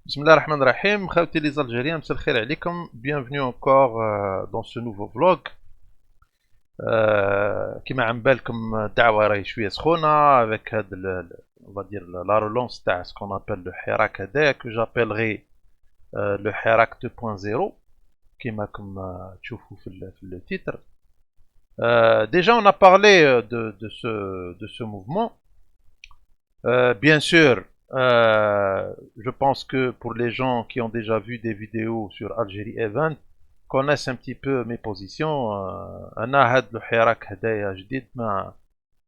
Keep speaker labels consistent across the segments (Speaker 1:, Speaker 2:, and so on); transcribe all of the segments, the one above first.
Speaker 1: Bismillah ar-Rahman ar-Rahim, khawti les Algériens, m'sal khair alaykoum, bienvenue encore dans ce nouveau vlog. Kima ambalkoum da'wa rahi shwiya skhona avec on va dire la relance de ce qu'on appelle le Hirak hadaya que j'appellerai le Hirak 2.0 kima comme tchoufou le titre. Déjà on a parlé de ce mouvement. Bien sûr, je pense que pour les gens qui ont déjà vu des vidéos sur Algérie Event, connaissent un petit peu mes positions.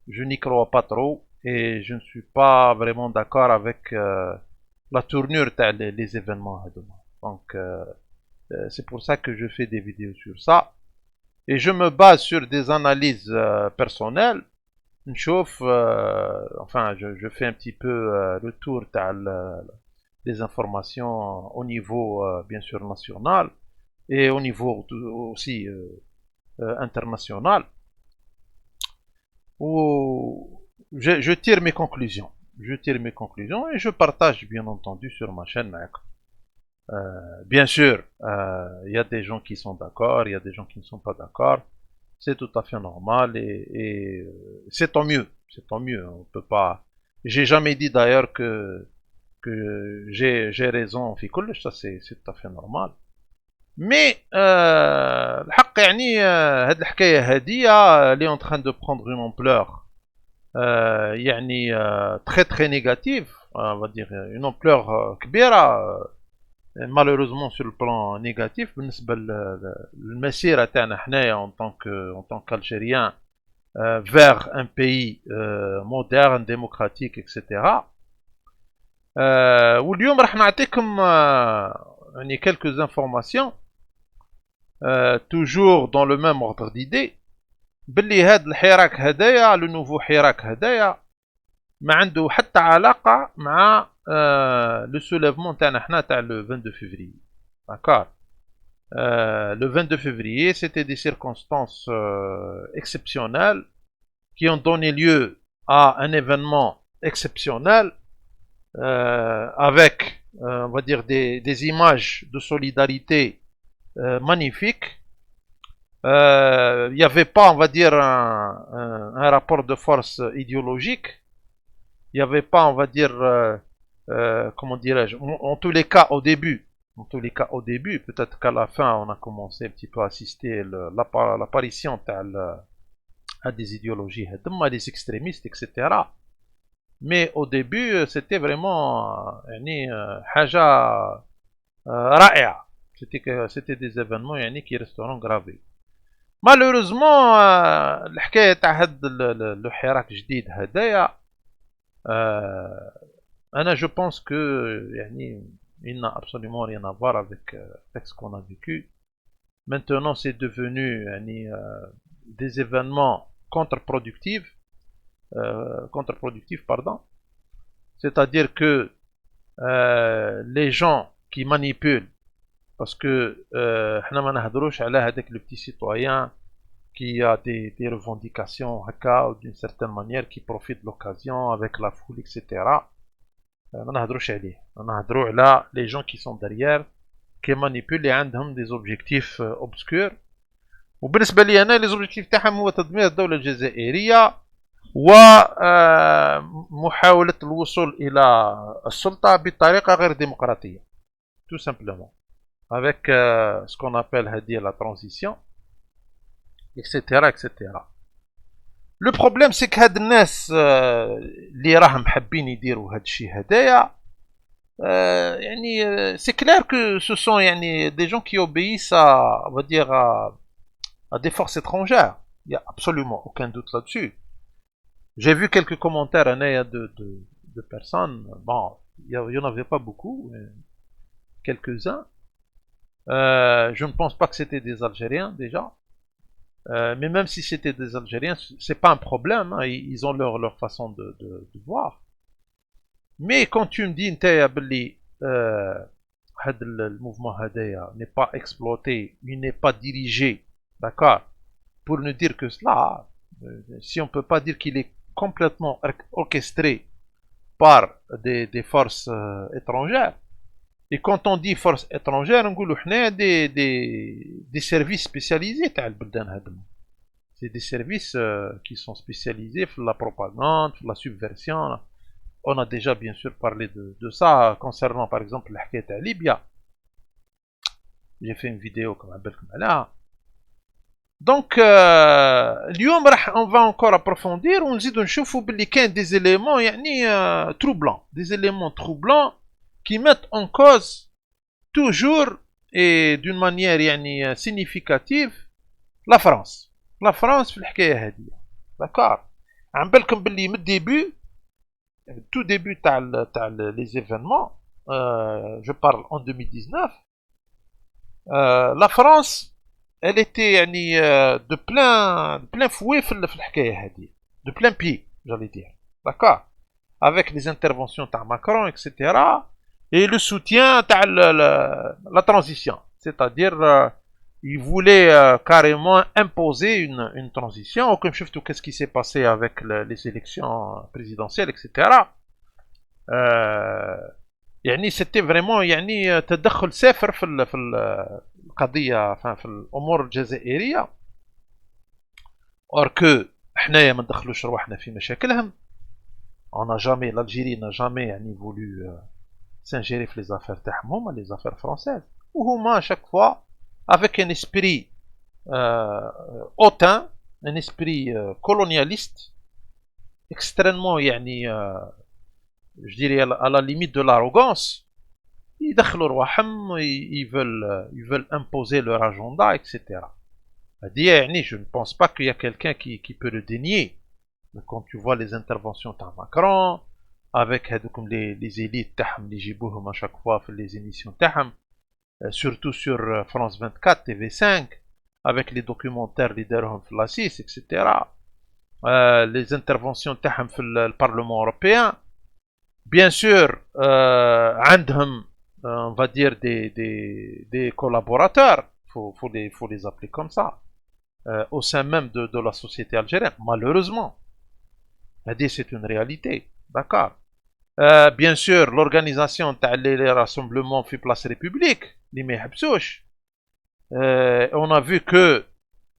Speaker 1: Je n'y crois pas trop et je ne suis pas vraiment d'accord avec la tournure des événements. Donc, c'est pour ça que je fais des vidéos sur ça. Et je me base sur des analyses personnelles. نشوف enfin je fais un petit peu le tour des informations au niveau bien sûr national et au niveau aussi international où je tire mes conclusions. Je tire mes conclusions et je partage bien entendu sur ma chaîne. Bien sûr, il y a des gens qui sont d'accord, il y a des gens qui ne sont pas d'accord. C'est tout à fait normal et c'est tant mieux. C'est tant mieux. On peut pas. J'ai jamais dit d'ailleurs que j'ai raison في كلش, ça c'est tout à fait normal. Mais الحق يعني هاد الحكاية هادية اللي en train de prendre une ampleur يعني très très négative, on va dire une ampleur كبيرة malheureusement sur le plan négatif بالنسبة للمسيرة تاعنا حنايا en tant qu'Algériens vers un pays moderne, démocratique, etc. واليوم راح نعطيكم يعني quelques informations toujours dans le même ordre d'idée باللي هاد الحراك هدايا لو نوفو حراك هدايا ما عنده حتى علاقة مع لو سوليفمون تاعنا حنا تاع لو 22 février. D'accord. Le 22 février, c'était des circonstances exceptionnelles qui ont donné lieu à un événement exceptionnel avec, on va dire, des images de solidarité magnifiques. Il n'y avait pas, on va dire, un rapport de force idéologique. Il n'y avait pas, on va dire, comment dirais-je, en tous les cas au début, peut-être qu'à la fin, on a commencé un petit peu à assister l'apparition à des idéologies, des extrémistes, etc. Mais au début, c'était vraiment حاجة رائعة. C'était des événements qui resteront gravés. Malheureusement, الحكاية تاع هاد الحراك الجديد هدايا أنا je pense que il n'a absolument rien à voir avec ce qu'on a vécu. Maintenant, c'est devenu des événements contre-productifs, pardon. C'est-à-dire que les gens qui manipulent, parce que حنا ما نهضروش على هذاك le petit citoyen qui a des revendications d'une certaine manière, qui profite de l'occasion avec la foule, etc. ما نهضروش عليه. نهضروا على les gens qui sont derrière, qui manipulent, اللي عندهم des objectifs obscurs. وبالنسبة لي أنا les objectifs تاعهم هو تدمير الدولة الجزائرية ومحاولة الوصول إلى السلطة بطريقة غير ديمقراطية. Tout simplement. Avec ce qu'on appelle هذه la transition, etc. etc. Le problème c'est que هاد الناس اللي راهم حابين يديروا هاد الشيء هدايا c'est clair que ce sont des gens qui obéissent on va dire à des forces étrangères. Il n'y a absolument aucun doute là-dessus. J'ai vu quelques commentaires de personnes. Bon, il n'y en avait pas beaucoup, mais quelques-uns. Je ne pense pas que c'était des Algériens déjà. Mais même si c'était des Algériens, c'est pas un problème. Hein, ils ont leur façon de voir. Mais quand tu me dis le mouvement Hadaya n'est pas exploité, il n'est pas dirigé, d'accord, pour ne dire que cela, si on peut pas dire qu'il est complètement orchestré par des forces étrangères, Et quand on dit force étrangère, on dit des services spécialisés. C'est des services qui sont spécialisés dans la propagande, la subversion. On a déjà bien sûr parlé de ça concernant par exemple la Libye. J'ai fait une vidéo comme là. Donc, on va encore approfondir. On dit qu'il y a des éléments troublants. Des éléments troublants qui mettent en cause toujours et d'une manière significative la France. La France في الحكاية هذه. D'accord. عم بالكم باللي من الديبي tout début les événements, je parle en 2019, la France elle était de plein fouet في الحكاية هذه, de plein pied, j'allais dire. D'accord. Avec les interventions de Macron, etc. Et le soutien de la transition. C'est-à-dire, il voulait carrément imposer une transition. Comme je sais qu'est-ce qui s'est passé avec les élections présidentielles, etc. C'était vraiment تدخل سافر في القضية, في الأمور الجزائرية. Or que حنايا ما ندخلوش رواحنا في مشاكلهم. L'Algérie n'a jamais voulu s'ingérer dans les affaires تاعهم, les affaires françaises. Ou à chaque fois avec un esprit hautain, un esprit colonialiste, extrêmement, je dirais à la limite de l'arrogance. Ils veulent imposer leur agenda, etc. Je ne pense pas qu'il y a quelqu'un qui peut le dénier. Quand tu vois les interventions de Macron, avec les élites les جيبوهم à chaque fois les émissions surtout sur France 24, TV5, avec les documentaires leaders de la 6, etc. Les interventions dans le Parlement européen. Bien sûr, عندهم, on va dire, des collaborateurs, faut les appeler comme ça, au sein même de la société algérienne, malheureusement. C'est une réalité, d'accord. Bien sûr, l'organisation des rassemblements fait Place République, on a vu que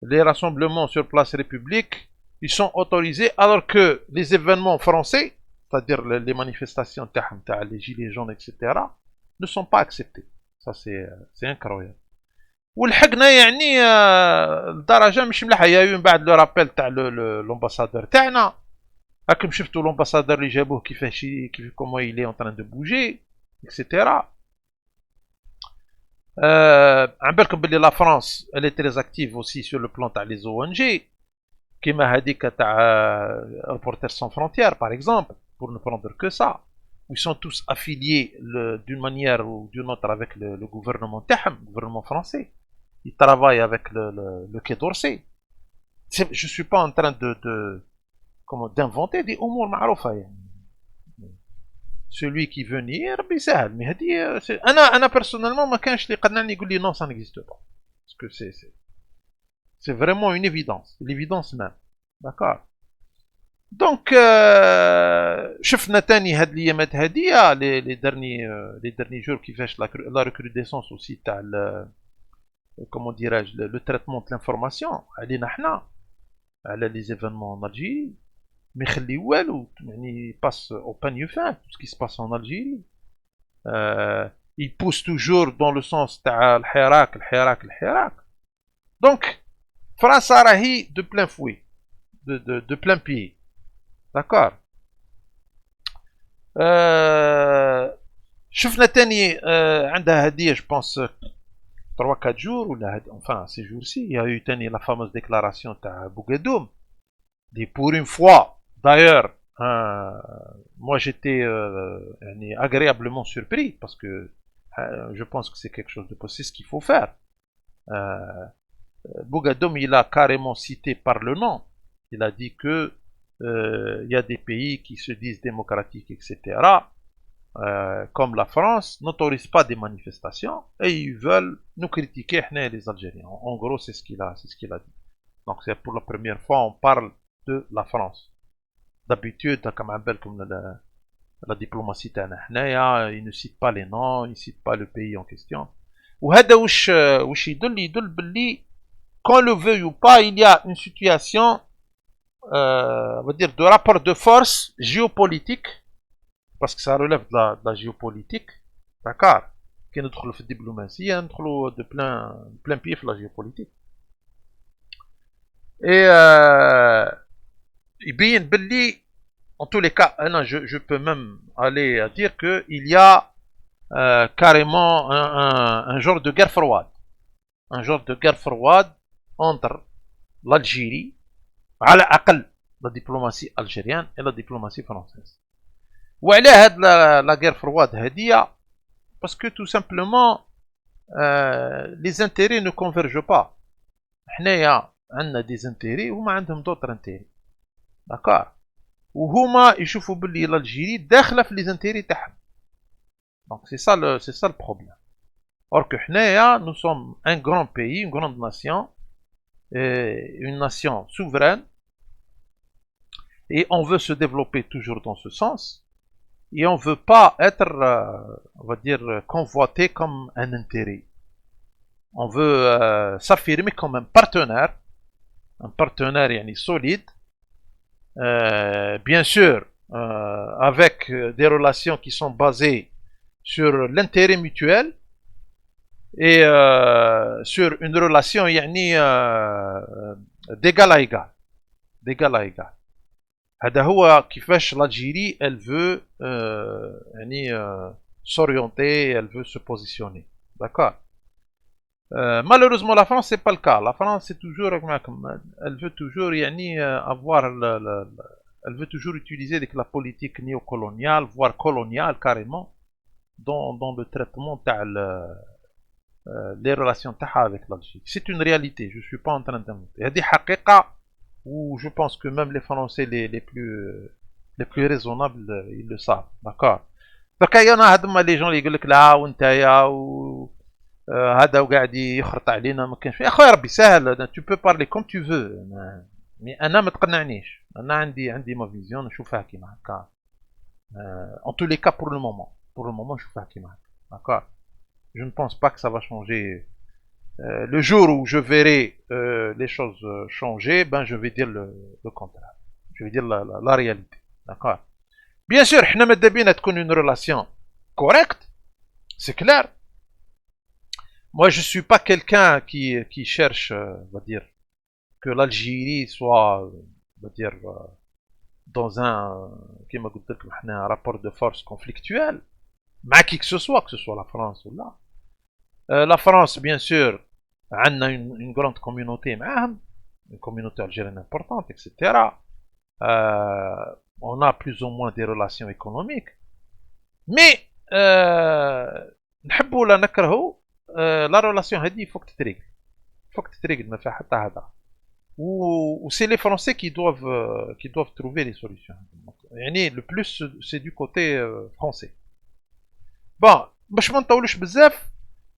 Speaker 1: les rassemblements sur Place République, ils sont autorisés alors que les événements français, c'est-à-dire les manifestations les gilets jaunes, etc., ne sont pas acceptés. Ça, c'est incroyable. والحقنا الدرجه مش مليحه. Il y a eu بعد le rappel تاع l'ambassadeur تاعنا. Comme شفتوا l'ambassadeur اللي جابوه كيفاش comment il est en train de bouger, etc. عم بالكم باللي la France elle est très active aussi sur le plan تاع les ONG كيما هذيك تاع Reporters sans frontières par exemple, pour ne prendre que ça. Ils sont tous affiliés d'une manière ou d'une autre avec le gouvernement تاعهم, le gouvernement français. Ils travaillent avec le Quai d'Orsay. Je ne suis pas en train d'inventer des أمور معروفة. Celui qui veut nier ربي سهل. Mais هذه أنا personnellement ما كانش اللي قنعني يقول لي non, ça n'existe pas. Parce que c'est vraiment une évidence, l'évidence même. D'accord. Donc شفنا تاني هاد الايامات هادية les derniers jours كيفاش la recrudescence aussi تاع comment dirais-je le traitement de l'information علينا حنا على les événements en Algérie. ما يخلي والو, passe au peigne fin tout ce qui se passe en Algérie. Il pousse toujours dans le sens تاع الحراك. Donc France راهي de plein fouet, de plein pied. D'accord. شفنا تاني عندها هدية je pense 3-4 jours ولا enfin ces jours-ci il y a eu تاني la fameuse déclaration تاع Bougadoum. Pour une fois d'ailleurs moi j'étais agréablement surpris parce que je pense que c'est quelque chose de possible, ce qu'il faut faire. Bougadoum il a carrément cité par le nom, il a dit que il y a des pays qui se disent démocratiques, etc., comme la France, n'autorisent pas des manifestations et ils veulent nous critiquer, les Algériens. En gros, c'est ce qu'il a dit. Donc, c'est pour la première fois on parle de la France. D'habitude, comme la diplomatie تاعنا حنايا, il ne cite pas les noms, il ne cite pas le pays en question. وهذا واش يدل باللي qu'on le veuille ou pas, il y a une situation, on va dire, de rapport de force géopolitique, parce que ça relève de la géopolitique, d'accord. Qui ندخلوا في الدبلوماسية, ندخلوا de plein pied في la géopolitique. Et يبين باللي en tous les cas, je peux même aller à dire qu'il y a carrément un genre de guerre froide. Un genre de guerre froide entre l'Algérie, على الأقل la diplomatie algérienne et la diplomatie française. وعلى هاد la guerre froide هادية parce que tout simplement les intérêts ne convergent pas. حنايا عندنا des intérêts وهما عندهم d'autres intérêts. D'accord. وهما يشوفوا باللي l'Algérie داخله في les intérêts تاعهم. Donc c'est ça le problème. Or que حنايا nous sommes un grand pays, une grande nation, une nation souveraine, et on veut se développer toujours dans ce sens, et on ne veut pas être, on va dire, convoité comme un intérêt. On veut s'affirmer comme un partenaire يعني solide, bien sûr, avec des relations qui sont basées sur l'intérêt mutuel et sur une relation يعني d'égal à égal. d'égal à égal. هذا هو كيفاش l'Algérie elle veut يعني s'orienter, elle veut se positionner. D'accord. Malheureusement la France c'est pas le cas. La France c'est toujours elle veut toujours يعني avoir elle veut toujours utiliser la politique néocoloniale, voire coloniale carrément dans le traitement تاع les relations تاعها avec l'Algérie. C'est une réalité, je suis pas en train d'inventer. هذه حقيقة où je pense que même les Français les plus raisonnables ils le savent. D'accord. Donc il y en a هذوما les gens اللي يقول لك لا وانتيا و هذا وقاعد يخرط علينا ما كانش يا خويا ربي سهل. Tu peux parler comme tu veux mais انا ما تقنعنيش. انا عندي ما فيزيون نشوفها كيما هكا. En tous les cas pour le moment نشوفها كيما هكا. D'accord. Je ne pense pas que ça va changer. Le jour où je verrai les choses changer, ben je vais dire le contraire. Je vais dire la réalité. D'accord. Bien sûr, حنا ماذا بينا تكون une relation correcte, c'est clair. Moi, je suis pas quelqu'un qui cherche, on va dire, que l'Algérie soit, on va dire, dans un rapport de force conflictuel, mais qui que ce soit la France ou là. La France, bien sûr, a une grande communauté, une communauté algérienne importante, etc. On a plus ou moins des relations économiques. Mais, نحبوا ولا نكرهوا, la relation هذه فوق تتريقل ما فيها حتى هذا. Ou c'est les Français qui doivent trouver les solutions. يعني le plus c'est du côté français. Bon, باش ما نطولوش بزاف,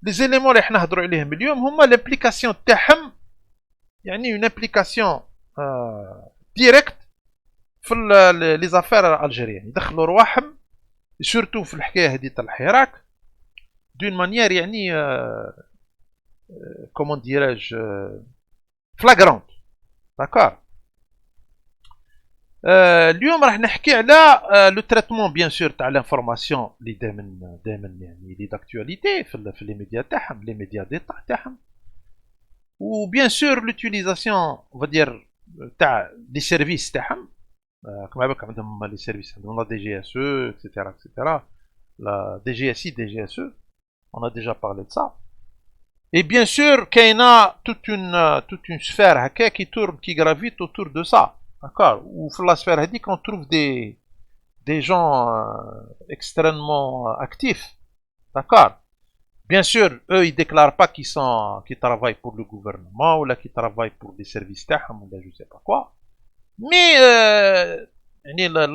Speaker 1: les éléments اللي حنا نهضروا عليهم اليوم هما l'implication تاعهم, يعني une implication directe في les affaires algériennes. يدخلوا رواحهم surtout في الحكايه هذه تاع الحراك d'une manière يعني comment dirais-je flagrante. D'accord. اليوم راح نحكي على لو تريتمون بيان سور تاع لانفورماسيون اللي دائما يعني اللي داكتواليتي في لي ميديا تاعهم, لي ميديا ديتا تاعهم, وبيان سور لوتيليزاسيون on va dire تاع لي سيرفيس تاعهم. كما بالك عندهم لي سيرفيس, عندهم لا دي جي اس او etc. la DGSI, DGSE, on a déjà parlé de ça. Et bien sûr, qu'il y a toute une sphère qui tourne, qui gravite autour de ça. D'accord. Ou dans la sphère dit qu'on trouve des gens extrêmement actifs. D'accord. Bien sûr, eux, ils déclarent pas qu'ils travaillent pour le gouvernement ou là qu'ils travaillent pour des services تاعهم ou là je sais pas quoi. Mais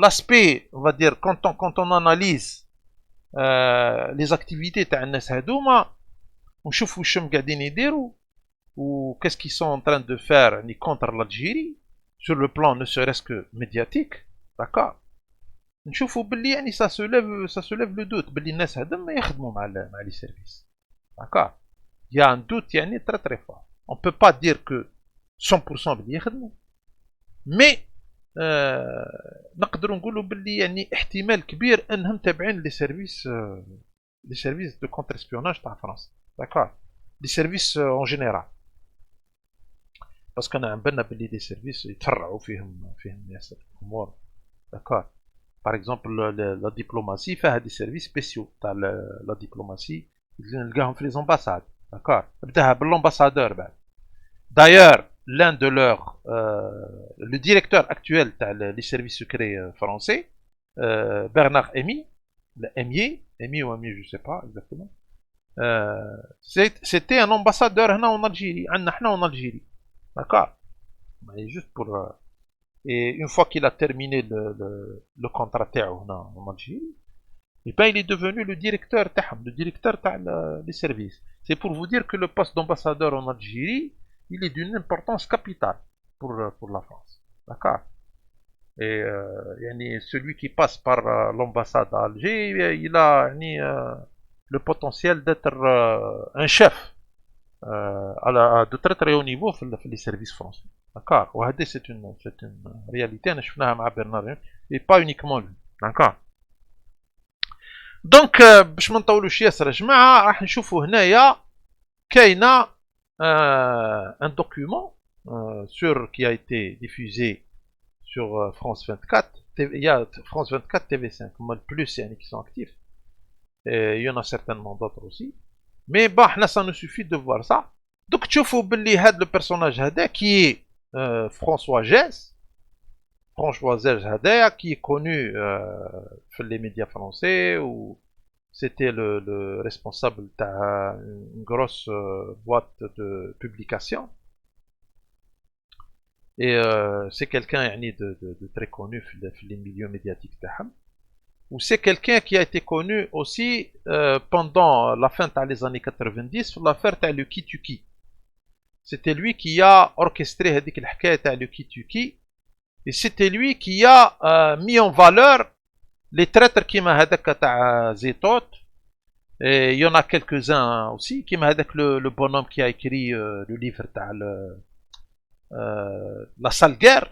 Speaker 1: l'aspect, on va dire, quand on analyse les activités تاع الناس هذوما ونشوفوا واش قاعدين يديروا ou qu'est-ce qu'ils sont en train de faire contre l'Algérie sur le plan ne serait-ce que médiatique. D'accord. نشوفوا باللي يعني ça soulève le doute باللي الناس هذا ما يخدموا مع لي سيرفيس. D'accord. Il y a un doute يعني très très fort. On peut pas dire que 100% باللي يخدموا. مي نقدروا نقولوا باللي يعني احتمال كبير انهم تابعين لي سيرفيس دو كونتر اسبيوناج تاع فرنسا. داكور. لي سيرفيس اون جينيرال. باسكو انا عم بالنا باللي لي سيرفيس يتفرعوا فيهم ياسر امور. داكور. باغ اكزومبل لا ديبلوماسي فيها دي سيرفيس سبيسيو تاع لا ديبلوماسي نلقاهم في لي زامباساد. داكور. بداها بالامباسادور بعد. D'ailleurs, l'un de leurs, le directeur actuel des services secrets français, Bernard Emier ou Amier, je ne sais pas exactement, c'était un ambassadeur en Algérie, en Algérie, d'accord. Mais juste pour, et une fois qu'il a terminé le contrat en Algérie, et ben il est devenu le directeur des services. C'est pour vous dire que le poste d'ambassadeur en Algérie, il est d'une importance capitale pour la France. D'accord. Et celui qui passe par l'ambassade à Alger, il a le potentiel d'être un chef de très très haut niveau dans les services français. D'accord. C'est une réalité. Je suis avec Bernard et pas uniquement lui. D'accord. دونك باش ما نطولوش ياسر يا جماعه راح نشوفوا هنايا كاينه ان دوكيومون sur qui a été diffusé sur France 24. Il y a France 24 TV5 moi le plus يعني qui sont actifs et il y en a certainement d'autres aussi mais bah حنا ça nous suffit de voir ça. Donc تشوفوا باللي هذا le personnage هذا qui est François Gess هذايا qui est connu dans les médias français où c'était le responsable d'une grosse boîte de publication et c'est quelqu'un de très connu dans les milieux médiatiques ou c'est quelqu'un qui a été connu aussi pendant la fin des années 90 pour l'affaire de Lucky Tuki. C'était lui qui a orchestré هذيك الحكايه تاع Lucky Tuki. Et c'était lui qui a mis en valeur les traîtres qui m'a هذاك تاع زيتوت. Et il y en a quelques-uns aussi qui m'a هذاك le bonhomme qui a écrit le livre تاع la sale guerre.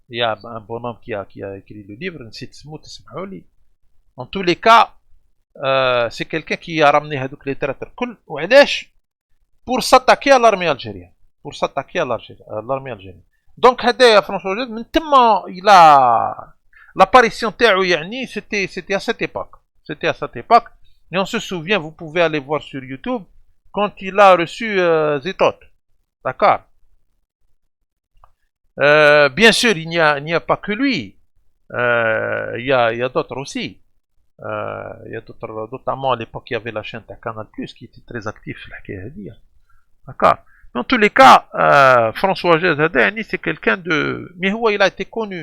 Speaker 1: Il y a un bonhomme qui a écrit le livre نسيت اسمه تسمحوا لي. En tous les cas c'est quelqu'un qui a ramené هذوك les traîtres كل وعلاش pour s'attaquer à l'armée algérienne. Pour s'attaquer à l'armée algérienne. Donc هذايا فرانسوا جوز من تما الى l'apparition تاعو يعني c'était à cette époque. C'était à cette époque. Et on se souvient, vous pouvez aller voir sur YouTube quand il a reçu Zitot. D'accord. Bien sûr, il n'y a pas que lui. Il y a d'autres aussi. Il y a d'autres, notamment à l'époque, il y avait la chaîne de Canal+, qui était très active. D'accord. Dans tous les cas, François Jazadeh, c'est quelqu'un de... Mais il a été connu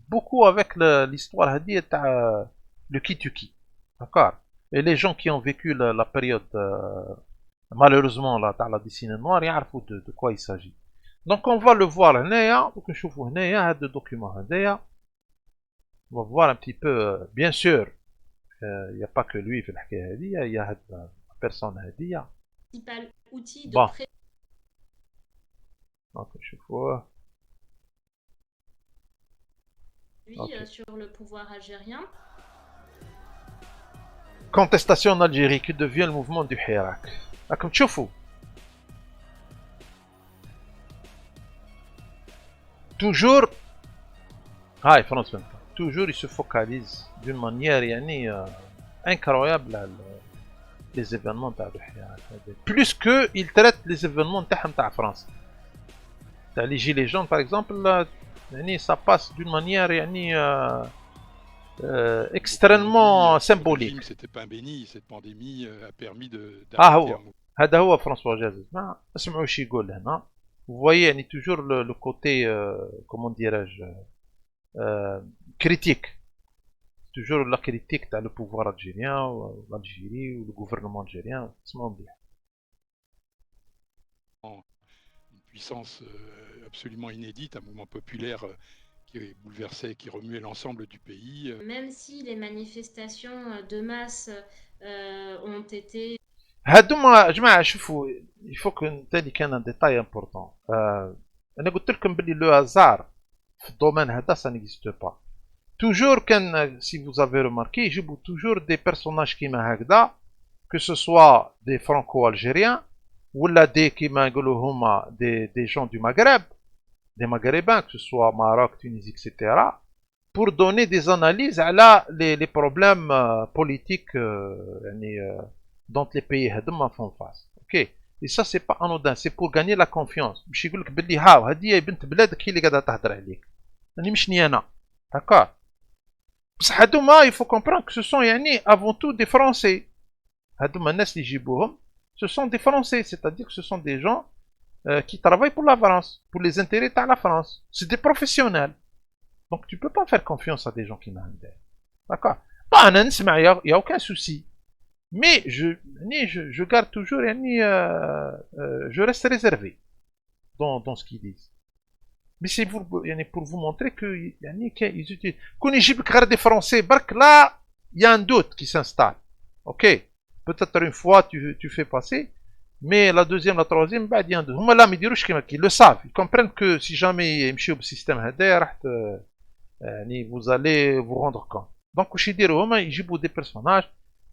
Speaker 1: beaucoup avec l'histoire de Kituki. D'accord. Et les gens qui ont vécu la période, malheureusement, dans la décennie noire, ils savent de quoi il s'agit. Donc on va le voir هنايا. Donc نشوفوا هنايا هذا الدوكيومون هذايا. On va voir un petit peu, bien sûr, il n'y a pas que lui في الحكاية هذه, il y a هاد personne هذه.
Speaker 2: Principal outil de
Speaker 1: Bon. Donc نشوفوه.
Speaker 2: Okay. Sur le pouvoir algérien.
Speaker 1: Contestation en Algérie qui devient le mouvement du Hirak. Comme تشوفوا. Toujours, France 24. Toujours, il se focalise d'une manière incroyable les événements de Hirak. Plus que il traite les événements de France. Les gilets jaunes, par exemple, ça passe d'une manière extrêmement symbolique.
Speaker 3: C'était pas béni, cette pandémie a permis de...
Speaker 1: هذا هو François Jazz. ما اسمعوا شي يقول هنا. Vous voyez, toujours le côté, comment dirais-je, critique. Toujours la critique dans le pouvoir algérien, ou l'Algérie, ou le gouvernement algérien.
Speaker 3: Une puissance absolument inédite, un mouvement populaire bouleversait, qui remuait l'ensemble du pays.
Speaker 2: Même si les manifestations de masse ont été...
Speaker 1: هادوما جماعة شوفوا يفوك تاني كان ان ديتاي امبورطون انا قلت لكم بلي لو هازار في الدومين هذا ça n'existe pas. Toujours كان si vous avez remarqué يجيبوا toujours des personnages كيما هكذا que ce soit des franco-algériens ولا des كيما نقولوا هما des gens du Maghreb, des maghrébins que ce soit Maroc, Tunisie, etc. pour donner des analyses على les problèmes politiques dont les pays هذوما font face. OK. Et ça c'est pas anodin, c'est pour gagner la confiance. باش يقول لك بلي هاو هذه بنت بلادك هي اللي قاعده تهضر عليك. يعني مشني انا. D'accord. بصح هذوما il faut comprendre que ce sont يعني avant tout des Français. هذوما الناس اللي يجيبوهم ce sont des Français, c'est-à-dire que ce sont des gens qui travaillent pour la France, pour les intérêts de la France. C'est des professionnels. Donc tu peux pas faire confiance à des gens qui n'ont pas. D'accord. Bah, il n'y a aucun souci. Mais je garde toujours, je reste réservé dans ce qu'ils disent. Mais c'est pour vous montrer que qu'ils utilisent. Quand ils disent des Français, là, il y a un doute qui s'installe. Ok. Peut-être une fois tu fais passer, mais la deuxième, la troisième, bah, il y a un doute. Ils le savent. Ils comprennent que si jamais ils marchent au système vous allez vous rendre compte. Donc, ils disent des personnages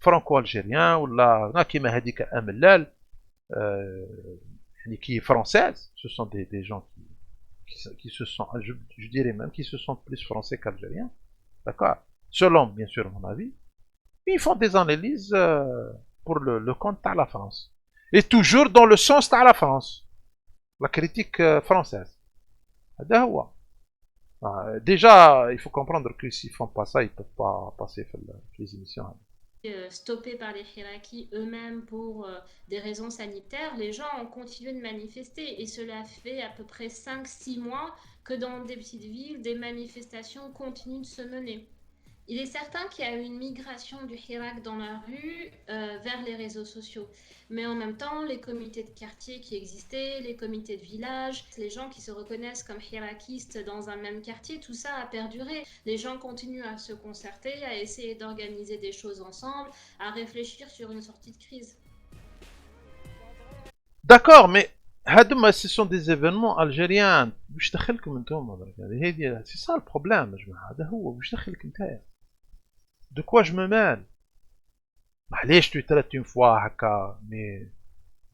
Speaker 1: franco-algériens ou là كيما هذيك أملال qui est française. Ce sont des gens qui se sentent, je dirais même, qui se sentent plus français qu'algériens. D'accord. Selon, bien sûr, mon avis. Ils font des analyses pour le compte de la France. Et toujours dans le sens de la France. La critique française. هذا هو. Déjà, il faut comprendre que s'ils font pas ça, ils peuvent pas passer les émissions.
Speaker 2: Stoppés par les Hirakis eux-mêmes pour des raisons sanitaires, les gens ont continué de manifester et cela fait à peu près 5-6 mois que dans des petites villes, des manifestations continuent de se mener. Il est certain qu'il y a eu une migration du Hirak dans la rue vers les réseaux sociaux. Mais en même temps, les comités de quartier qui existaient, les comités de village, les gens qui se reconnaissent comme hirakistes dans un même quartier, tout ça a perduré. Les gens continuent à se concerter, à essayer d'organiser des choses ensemble, à réfléchir sur une sortie de crise.
Speaker 1: D'accord, mais ce sont des événements algériens. C'est ça le problème. De quoi je me mêle? معليش tu traites une fois هكا mais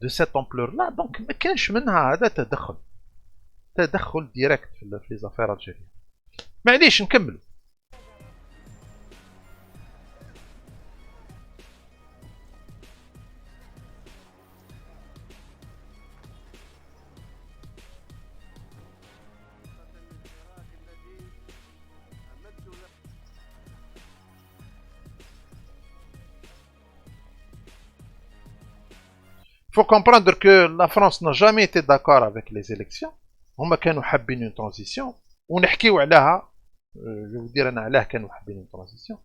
Speaker 1: de cette ampleur là donc ما كانش منها هذا تدخل ديريكت في les affaires algériennes. معليش نكمل. Il faut comprendre que la France n'a jamais été d'accord avec les élections. هما كانوا حابين une transition ونحكيو عليها. Je vous dire أنا علاه كانوا حابين une transition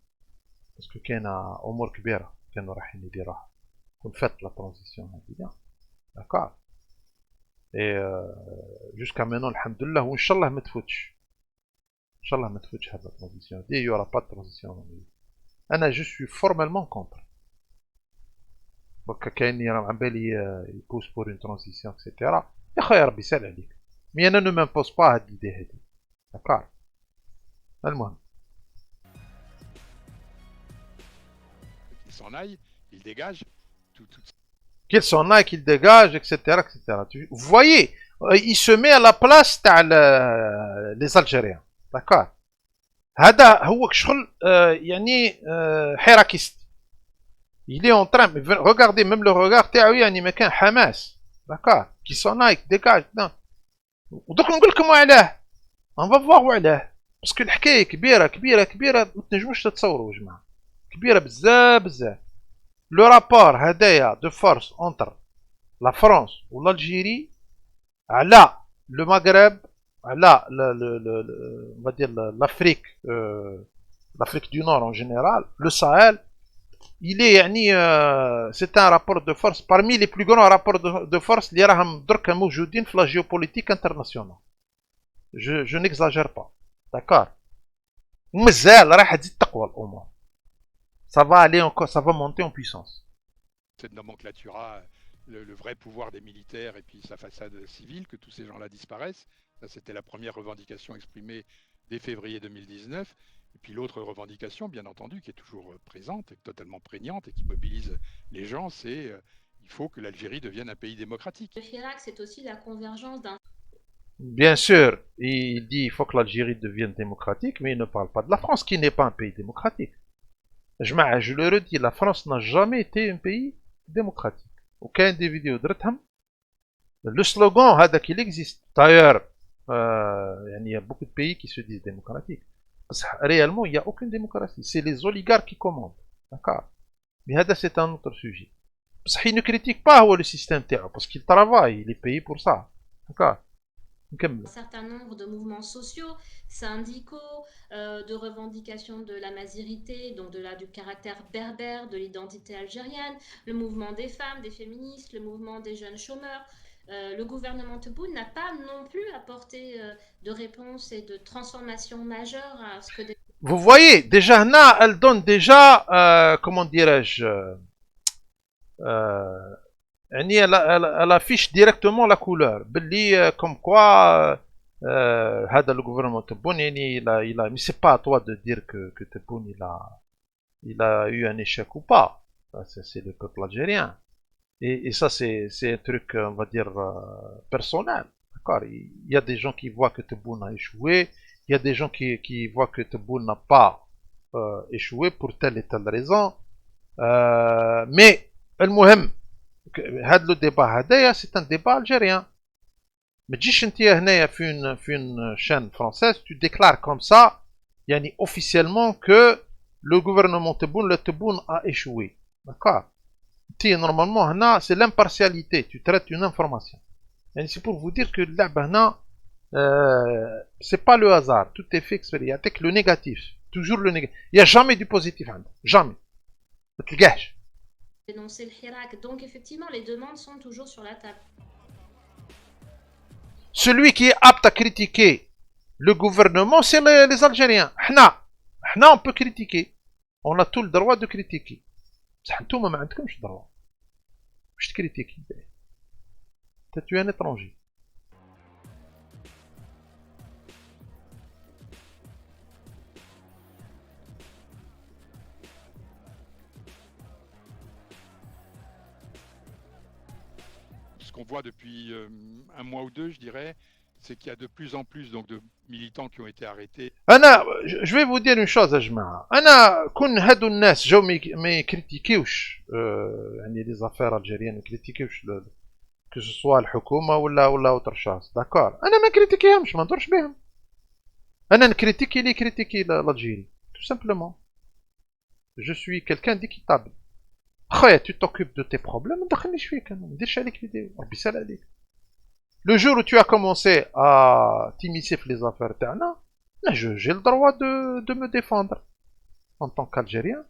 Speaker 1: parce que كاين أمور كبيرة كانوا رايحين يديروها كون فات la transition هذه. D'accord. Et jusqu'à maintenant الحمد لله وإن شاء الله ما تفوتش. إن شاء الله ما تفوتش هذه la transition. Il y aura pas de transition. أنا je suis formellement contre. Donc, كاين عم بالي يبوس pour une transition, etc. يا خويا ربي يسهل عليك. Mais أنا ne m'impose pas هاد l'idée هادي. D'accord. المهم.
Speaker 3: Qu'il s'en aille, il dégage.
Speaker 1: Qu'il s'en aille, qu'il dégage, etc., etc. Vous voyez, il se met à la place les Algériens. D'accord. هذا هو شغل يعني حراكيست. Il est en train, regardez, même le regard, يعني ما كان حماس. D'accord. Qui s'en aille, qui dégage. Non. ودوك نقول لكم علاه. On va voir وعلاه. Parce que الحكاية كبيرة كبيرة كبيرة ما تنجموش تتصوروا يا جماعة. كبيرة بزاف بزاف. Le rapport هدايا de force entre la France ou l'Algérie على le Maghreb على on va dire l'Afrique l'Afrique du Nord en général, le Sahel, il est c'est un rapport de force parmi les plus grands rapports de force اللي راهم درك موجودين في la géopolitique internationale. Je n'exagère pas. d'accord. ومازال راح تزيد تقوى الامور. Ça va aller encore, ça va monter en puissance.
Speaker 3: Cette nomenclatura, le vrai pouvoir des militaires et puis sa façade civile, que tous ces gens-là disparaissent. Ça, c'était la première revendication exprimée dès février 2019. Et puis l'autre revendication, bien entendu, qui est toujours présente et totalement prégnante et qui mobilise les gens, c'est il faut que l'Algérie devienne un pays démocratique.
Speaker 2: Le Chirac, c'est aussi la convergence d'un
Speaker 1: Bien sûr, il dit il faut que l'Algérie devienne démocratique, mais il ne parle pas de la France qui n'est pas un pays démocratique. Je le redis, la France n'a jamais été un pays démocratique. Aucun des vidéos de Retham. Le slogan, il existe. D'ailleurs, il y a beaucoup de pays qui se disent démocratiques. Réellement, il n'y a aucune démocratie. C'est les oligarques qui commandent. D'accord. Mais c'est un autre sujet. Il ne critique pas le système terre parce qu'il travaille, il est payé pour ça. D'accord.
Speaker 2: un certain nombre de mouvements sociaux, syndicaux, de revendication de la mazirité, donc du caractère berbère, de l'identité algérienne, le mouvement des femmes, des féministes, le mouvement des jeunes chômeurs. Le gouvernement Tebboune n'a pas non plus apporté de réponse et de transformation majeure à ce que des...
Speaker 1: Vous voyez, déjà, Anna, elle donne déjà, comment dirais-je, elle affiche directement la couleur. Comme quoi, le gouvernement Tebboune, mais c'est pas à toi de dire que Tebboune il a eu un échec ou pas. C'est le peuple algérien. Et ça, c'est un truc, on va dire, personnel. D'accord. Il y a des gens qui voient que Tebboune a échoué. Il y a des gens qui voient que Tebboune n'a pas échoué pour telle et telle raison. Mais, le débat, c'est un débat algérien. Mais في une chaîne française, tu déclares comme ça, officiellement que le gouvernement Tebboune, le Tebboune a échoué. D'accord. Normalement, c'est l'impartialité. Tu traites une information. C'est pour vous dire que là, c'est pas le hasard. Tout est fait exprès. Avec le négatif. Toujours le négatif. Il n'y a jamais du positif. Jamais. Tu gâches.
Speaker 2: Dénoncer le Hirak. Donc, effectivement, les demandes sont toujours sur la table.
Speaker 1: Celui qui est apte à critiquer le gouvernement, c'est les Algériens. On peut critiquer. On a tout le droit de critiquer. انتوما ما عندكمش droit. باش تكريتيكي. Tu es un étranger.
Speaker 3: Ce qu'on voit depuis un mois ou deux, je dirais, c'est qu'il y a de plus en plus donc, de militants qui ont été arrêtés.
Speaker 1: Je vais vous dire une chose يا جماعة. أنا كون هادو الناس جاو ما يكريتيكيوش les affaires algériennes ما يكريتيكيوش que ce soit الحكومة ولا autre chose. D'accord. أنا ما كريتيكيهمش ما ندورش بهم. أنا نكريتيكي اللي كريتيكي l'Algérie. Tout simplement. Je suis quelqu'un d'équitable. خويا tu t'occupes de tes problèmes ما تدخلنيش فيك أنا ما نديرش عليك فيديو. ربي يسهل عليك. Le jour où tu as commencé à t'immiscer les affaires تاعنا, j'ai le droit de me défendre en tant qu'Algérien.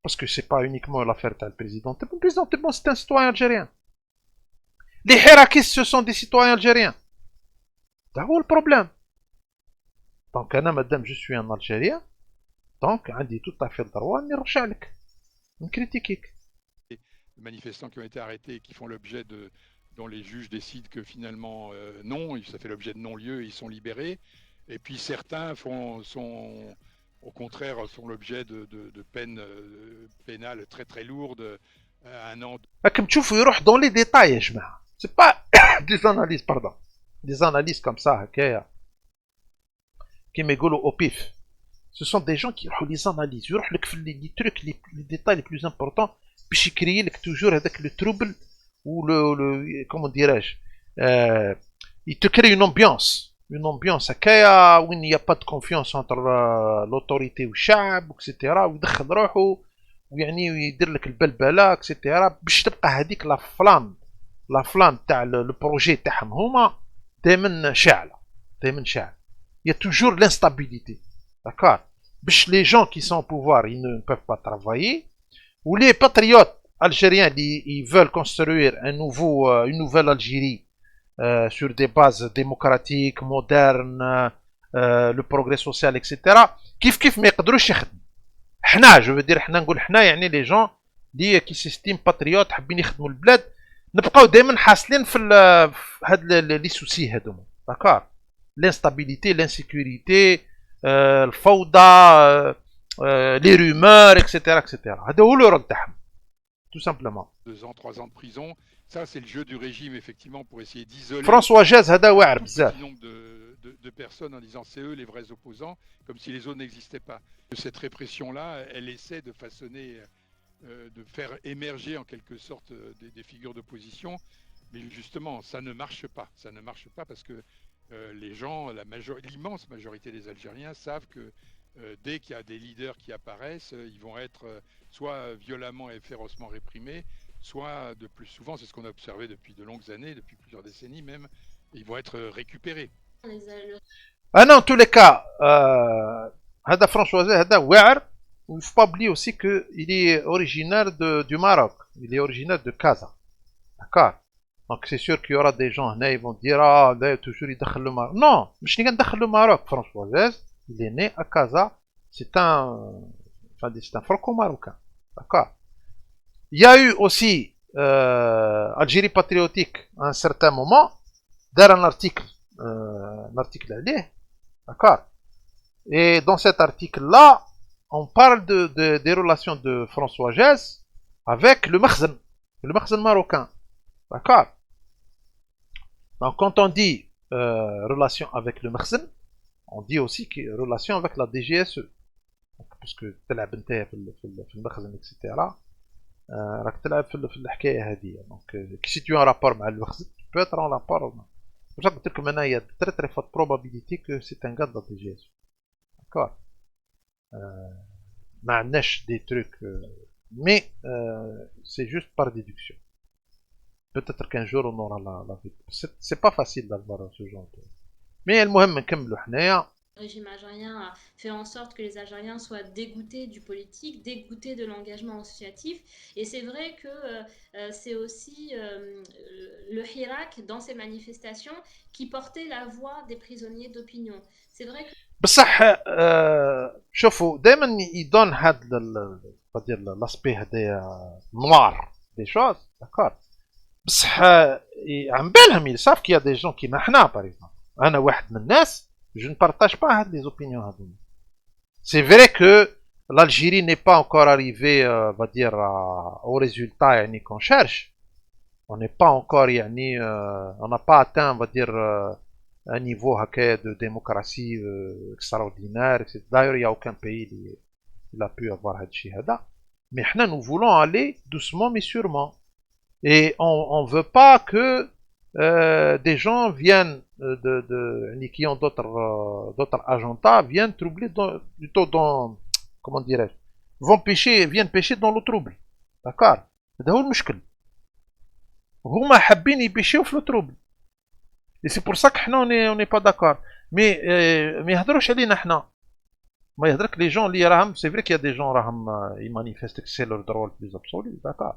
Speaker 1: Parce que c'est pas uniquement l'affaire du président. Le président Tebboune, c'est un citoyen algérien. Les hirakistes, ce sont des citoyens algériens. C'est où le problème? Donc, madame, je suis un Algérien. Donc, j'ai tout à fait le droit de me critiquer.
Speaker 3: Les manifestants qui ont été arrêtés et qui font l'objet de... dont les juges décident que finalement non, ça fait l'objet de non-lieu, ils sont libérés. Et puis certains au contraire, font l'objet de peines pénales très très lourdes, un an.
Speaker 1: Comme tu vois, il روح dans les détails, يا جماعة. C'est pas des analyses, pardon. Des analyses comme ça, qui me يقولوا au pif. Ce sont des gens qui يروحوا les analyses, يروح لك في les trucs, les détails les plus importants, باش يكري لك toujours هذاك le trouble ou comment dirais-je, il te crée une ambiance هكايا où il n'y a pas de confiance entre l'autorité والشعب etc. ويدخل روحه ويعني ويدير لك البلبله etc. باش تبقى هذيك لا فلام تاع البروجي تاعهم هما دائما شاعله. Il y a toujours l'instabilité. D'accord. باش les gens qui sont au pouvoir ils ne peuvent pas travailler, ou les patriotes algériens ils veulent construire une nouvelle Algérie sur des bases démocratiques, modernes, le progrès social, etc. كيف ما يقدروش يخدموا. حنا جو فو حنا نقول حنا يعني لي جون اللي كي سيستيم باتريوت حابين يخدموا البلاد نبقاو دائما حاصلين في هاد لي سوسي هادوما داكار l'instabilité, l'insécurité, الفوضى, les rumeurs, etc. etc. هذا هو الرد تاعهم tout simplement.
Speaker 3: 2 ans, 3 ans de prison, ça c'est le jeu du régime effectivement pour essayer d'isoler
Speaker 1: فرانسوا جاز هذا واعر
Speaker 3: un
Speaker 1: بزاف.
Speaker 3: petit nombre de personnes en disant c'est eux les vrais opposants, comme si les autres n'existaient pas. Cette répression-là, elle essaie de façonner, de faire émerger en quelque sorte des figures d'opposition, mais justement ça ne marche pas. Ça ne marche pas parce que les gens, l'immense majorité des Algériens savent que dès qu'il y a des leaders qui apparaissent, ils vont être soit violemment et férocement réprimés, soit de plus souvent, c'est ce qu'on a observé depuis de longues années, depuis plusieurs décennies même, ils vont être récupérés.
Speaker 1: Ah non, en tous les cas, هذا فرانسوا هذا واعر. Il ne faut pas oublier aussi qu'il est originaire du Maroc. Il est originaire de Casa. D'accord. Donc c'est sûr qu'il y aura des gens, ils vont dire ah là toujours il دخل le Maroc. Non, مش نيجي ندخل le Maroc. François Zez, il est né à Casa. C'est un franco-marocain. D'accord. Il y a eu aussi Algérie patriotique à un certain moment. Dans un article allé. D'accord. Et dans cet article-là, on parle des relations de François Zez avec le Makhzen marocain. D'accord. Donc quand on dit relation avec le Makhzen, on dit aussi que relation avec la DGSE. Parce que تلعب نتايا في المخزن etc. راك تلعب في الحكايه هذه. Donc si tu as un rapport مع المخزن, tu peux être en rapport. C'est pour ça que je dis que maintenant il y a de très très forte probabilité que c'est un gars de la DGSE. D'accord. ما عندناش des trucs mais c'est juste par déduction. Peut-être qu'un jour on aura la vérité. C'est pas facile d'avoir ce genre de... Mais المهم نكملوا حنايا.
Speaker 2: Le régime algérien a fait en sorte que les Algériens soient dégoûtés du politique, dégoûtés de l'engagement associatif. Et c'est vrai que c'est aussi le Hirak, dans ses manifestations, qui portait la voix des prisonniers d'opinion. C'est vrai que...
Speaker 1: بصح شوفوا دائما يدون هاد لاسبي هذايا نوار دي شوز داكور. بصح عم بالهم يصاف كي دي جون كيما حنا باغ اكزومبل. انا واحد من الناس je ne partage pas هاد les opinions هادو. C'est vrai que l'Algérie n'est pas encore arrivée va dire au résultat يعني qu'on cherche. On n'est pas encore يعني on n'a pas atteint va dire un niveau de démocratie extraordinaire. D'ailleurs, il n'y a aucun pays qui a pu avoir هذا. Mais nous voulons aller doucement mais sûrement. Et on ne veut pas que des gens viennent qui ont d'autres agendas viennent troubler plutôt dans comment dirais-je viennent pêcher dans le trouble. D'accord. هذا هو المشكل. هما حابين يبيشيو في التروبل. Et c'est pour ça que on n'est pas d'accord. Mais ما يهضروش علينا حنا. ما يهضرك les gens اللي راهم c'est vrai qu'il y a des gens راهم ils manifestent que c'est leur droit le plus absolu. D'accord.